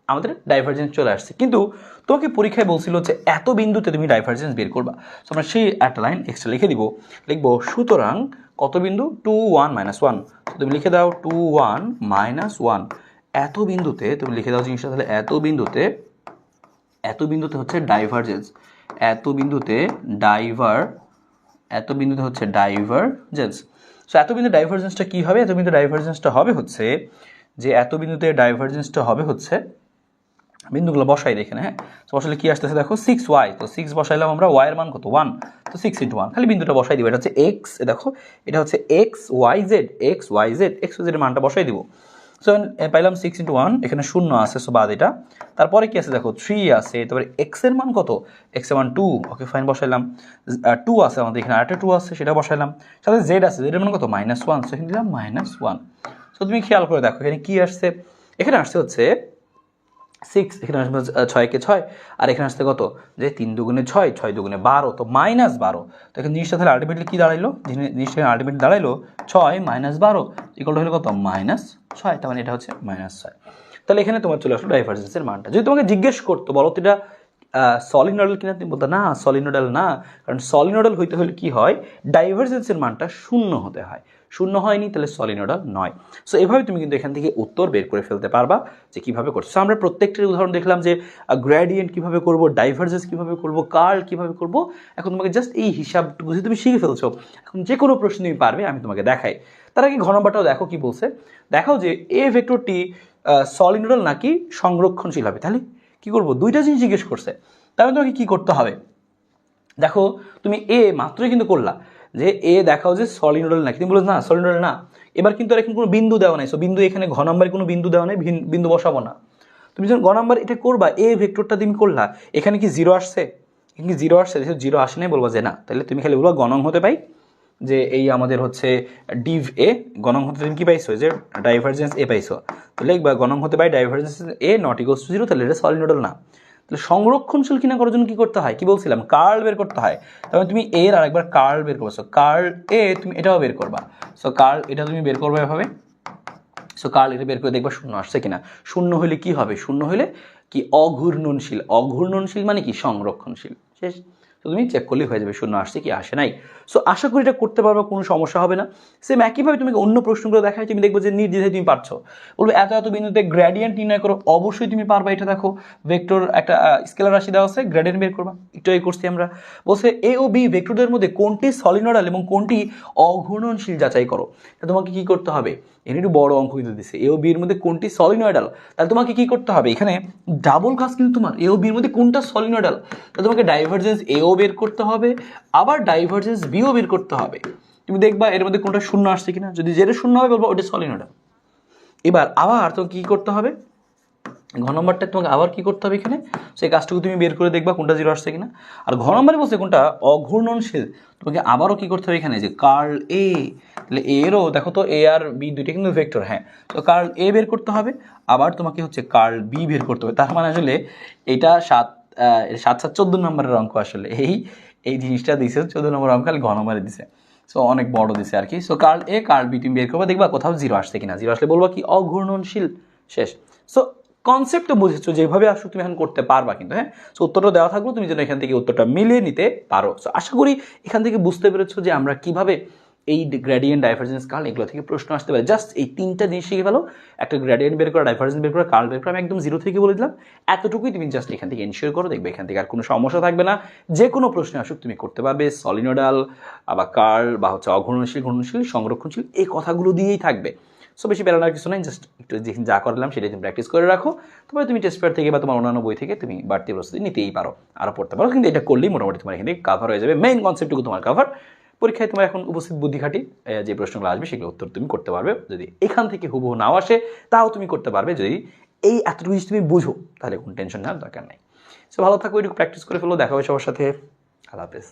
আমাদের ডাইভারজেন্স চলে আসছে। কিন্তু তোমাকে পরীক্ষায় বলছিল যে এত বিন্দুতে তুমি ডাইভারজেন্স বের করবা। সো আমরা সেই একটা লাইন এক্সট্রা লিখে দিব, লিখবো সুতরাং কত বিন্দু, 2 1 -1। তো তুমি লিখে দাও 2 1 -1, এত বিন্দুতে তুমি লিখে দাও জিনিসটা, তাহলে এত বিন্দুতে হচ্ছে ডাইভারজেন্স, এত বিন্দুতে হচ্ছে ডাইভারজেন্স। সো এত বিন্দু ডাইভারজেন্সটা কী হবে, এত বিন্দু ডাইভারজেন্সটা হবে হচ্ছে যে এত বিন্দুতে ডাইভারজেন্সটা হবে হচ্ছে, বিন্দুগুলো বসাই এখানে, হ্যাঁ। তো বসালে কি আসতেছে দেখো 6y, তো 6 বসাইলাম আমরা, y এর মান কত 1, তো 6 × 1, খালি বিন্দুটা বসাই দিব। এটা হচ্ছে x, দেখো এটা হচ্ছে xyz এর মানটা বসাই দিব। সো পাইলাম 6 × 1, এখানে শূন্য আছে, সো বাদ এটা। তারপরে কি আছে দেখো 3 আছে, তারপরে x এর মান কত, x এর মান 2, ওকে ফাইন বসাইলাম। 2 আছে আমাদের এখানে, আরেকটা 2 আছে, সেটা বসাইলাম। সাথে z আছে, z এর মান কত -1, সো এখানে দিলাম -1। সো তুমি খেয়াল করে দেখো এখানে কি আসছে, এখানে আসছে হচ্ছে 6, এখানে আসবে 6 কে 6, আর এখানে আসতে কত, যে 3 দুগুণে 6, 6 দুগুণে 12, তো -12। তো এখানে জিনিসটা তাহলে আলটিমেটলি কি দাঁড়াইলো, জিনিসটা আলটিমেটলি দাঁড়াইলো 6 - 12 ইকুয়াল হলো কত, -6, তার মানে এটা হচ্ছে -6। তাহলে এখানে তোমার চলে আসলো ডাইভারজেন্সের মানটা। যদি তোমাকে জিজ্ঞেস করতো বলো তো এটা সলিনয়েডাল কিনা তুমি বলতে না সলিনয়েডাল না, কারণ সলিনয়েডাল হইতে হলে কি হয়, ডাইভারজেন্সের মানটা শূন্য হতে হয়, শূন্য হয়নি তাহলে সলিনয়েডাল নয়। সো এভাবে তুমি কিন্তু এখান থেকে উত্তর বের করে ফেলতে পারবা যে কীভাবে করছো। সো আমরা প্রত্যেকটির উদাহরণ দেখলাম যে গ্রেডিয়েন্ট কীভাবে করবো, ডাইভারজেন্স কীভাবে করবো, কার্ল কীভাবে করবো। এখন তোমাকে জাস্ট এই হিসাবটুকু যদি তুমি শিখে ফেলছো, এখন যে কোনো প্রশ্ন তুমি পারবে, আমি তোমাকে দেখাই। তার আগে ঘ নম্বরটাও দেখো কি বলছে, দেখাও যে এ ভেক্টরটি সলিনয়েডাল নাকি সংরক্ষণশীল হবে। তাহলে কি করবো, দুইটা জিনিস জিজ্ঞেস করছে, তাহলে তোমাকে কি করতে হবে, দেখো তুমি এ মাত্রই কিন্তু করলা যে এ দেখাও যে সলিনয়েডাল নাকি, তুমি বলো না সলিনয়েডাল না। এবার কিন্তু আর এখন কোনো বিন্দু দেওয়া নাই, সো বিন্দু এখানে ঘ নম্বরে কোনো বিন্দু দেওয়া নেই, বিন্দু বসাবো না। তুমি যখন ঘ নম্বর এটা করবা, এ ভেক্টরটা তুমি করলা, এখানে কি জিরো আসছে, এখানে কি জিরো আসছে, জিরো আসে নাই বলবা যে না, তাহলে তুমি খালি বলবা গণং হতে পাই যে এই আমাদের হচ্ছে ডিভ এ, গণং হতে তুমি কি পাইছো যে ডাইভারজেন্স এ পাইছো, তাহলে বা গণং হতে পাই divergence A not equals to zero, তাহলে এটা সলিনয়েডাল না। তাহলে সংরক্ষণশীল কিনা করার জন্য কি করতে হয়, কি বলছিলাম, কার্ল বের করতে হয়। তবে তুমি এর আরেকবার কার্ল বের করছো, কার্ল এ তুমি এটাও বের করবা। সো কার্ল এটা তুমি বের করবে এভাবে। সো কার্ল এটা বের করে দেখবা শূন্য আসছে কিনা, শূন্য হলে কি হবে, শূন্য হলে কি অঘূর্ণনশীল, অঘূর্ণনশীল মানে কি সংরক্ষণশীল, শেষ। তো তুমি চেক করলেই হয়ে যাবে শূন্য আসছে কি আসে নাই। সো আশা করি এটা করতে পারবো, কোনো সমস্যা হবে না। সেম একইভাবে তুমি অন্য প্রশ্নগুলো দেখায়, তুমি দেখবো যে নির্দ্বিধায় তুমি পারছো, বলবে এত এত বিন্দুতে গ্রেডিয়েন্ট নির্ণয় করো, অবশ্যই তুমি পারবা। এটা দেখো ভেক্টর একটা স্কেলার রাশি দেওয়া আছে, গ্রেডিয়েন্ট বের করবা, একটু এই করছি আমরা। বলছে এ ও বি ভেক্টরদের মধ্যে কোনটি সলিনয়েডাল এবং কোনটি অঘূর্ণনশীল যাচাই করো। তোমাকে কি করতে হবে, এখানে একটু বড় অঙ্ক কিন্তু দিচ্ছে, এ ও বির মধ্যে কোনটি সলিনয়েডাল, তাহলে তোমাকে কি করতে হবে, এখানে ডাবল কাজ কিন্তু তোমার, এ ও বির মধ্যে কোনটা সলিনয়েডাল, তাহলে তোমাকে ডাইভারজেন্স এ ও বের করতে হবে, আবার ডাইভারজেন্স বি ও বের করতে হবে। তুমি দেখবা এর মধ্যে কোনটা শূন্য আসছে কিনা, যদি যেটা শূন্য হবে বলবো ওটা সলিনয়েডাল। এবার আবার তোমাকে কি করতে হবে, ঘ নম্বরটা তোমাকে আবার কি করতে হবে, এখানে সেই কাজটুকু তুমি বের করে দেখবা কোনটা জিরো আসছে কিনা। আর ঘ নম্বরে বলছে কোনটা অঘূর্ণনশীল, তোমাকে আবারও কি করতে হবে, এখানে যে কার্ল এ, তাহলে এরও দেখো তো এ আর বি দুইটা কিন্তু ভেক্টর, হ্যাঁ, তো কার্ল এ বের করতে হবে, আবার তোমাকে হচ্ছে কার্ল বি বের করতে হবে। তার মানে আসলে এটা 7 7 14 নম্বরের অঙ্ক, আসলে এই জিনিসটা দিছে 14 নম্বর অঙ্ক, খালি ঘ নম্বরে দিছে, সো অনেক বড় দিছে আর কি। সো কার্ল এ কার্ল বি তুমি বের করবা, দেখবা কোথাও জিরো আসছে কিনা, জিরো আসলে বলবা কি অঘূর্ণনশীল, শেষ। সো কনসেপ্ট তো বুঝেছো, যেভাবে আসুক তুমি এখন করতে পারবা কিন্তু, হ্যাঁ। সো উত্তরটা দেওয়া থাকলো, তুমি যেন এখান থেকে উত্তরটা মিলিয়ে নিতে পারো। সো আশা করি এখান থেকে বুঝতে পেরেছো যে আমরা কিভাবে এই গ্রেডিয়েন্ট, ডাইভারজেন্স, কার্ল এগুলো থেকে প্রশ্ন আসতে পারে। জাস্ট এই তিনটা জিনিস শিখে ফেলো, একটা গ্রেডিয়েন্ট বের করা, ডাইভারজেন্স বের করা, কার্ল বের করা, আমি একদম জিরো থেকে বলে দিলাম, এতটুকুই তুমি জাস্ট এখান থেকে এনশিওর করো, দেখবে এখান থেকে আর কোনো সমস্যা থাকবে না, যে কোনো প্রশ্ন আসুক তুমি করতে পারবে। সলিনয়েডাল আবার কার্ল বা হচ্ছে অঘূর্ণনশীল, ঘূর্ণনশীল, সংরক্ষণশীল, এই কথাগুলো দিয়েই থাকবে। সো বেশি প্যারানোর কিছু নাই, জাস্ট একটু যা করলাম সেটাই তুমি প্র্যাকটিস করে রাখো, তবে তুমি টেস্ট পেপার থেকে বা তোমার অন্যান্য বই থেকে তুমি বাড়তি প্রস্তুতি নিতেই পারো, আরও পড়তে পারো, কিন্তু এটা করলেই মোটামুটি তোমার এখানে কাভার হয়ে যাবে, মেইন কনসেপ্টটুকু তোমার কাভার। পরীক্ষায় তোমার এখন উপস্থিত বুদ্ধি খাটি যে প্রশ্নগুলো আসবে সেগুলো উত্তর তুমি করতে পারবে, যদি এখান থেকে হুবহু নাও আসে তাও তুমি করতে পারবে, যদি এই এতটুকু জিনিস তুমি বুঝো, তাহলে কোনো টেনশন নেওয়ার দরকার নেই। সো ভালো থাকো, একটু প্র্যাকটিস করে ফেলো, দেখা হবে সবার সাথে, আল্লাহ হাফেজ।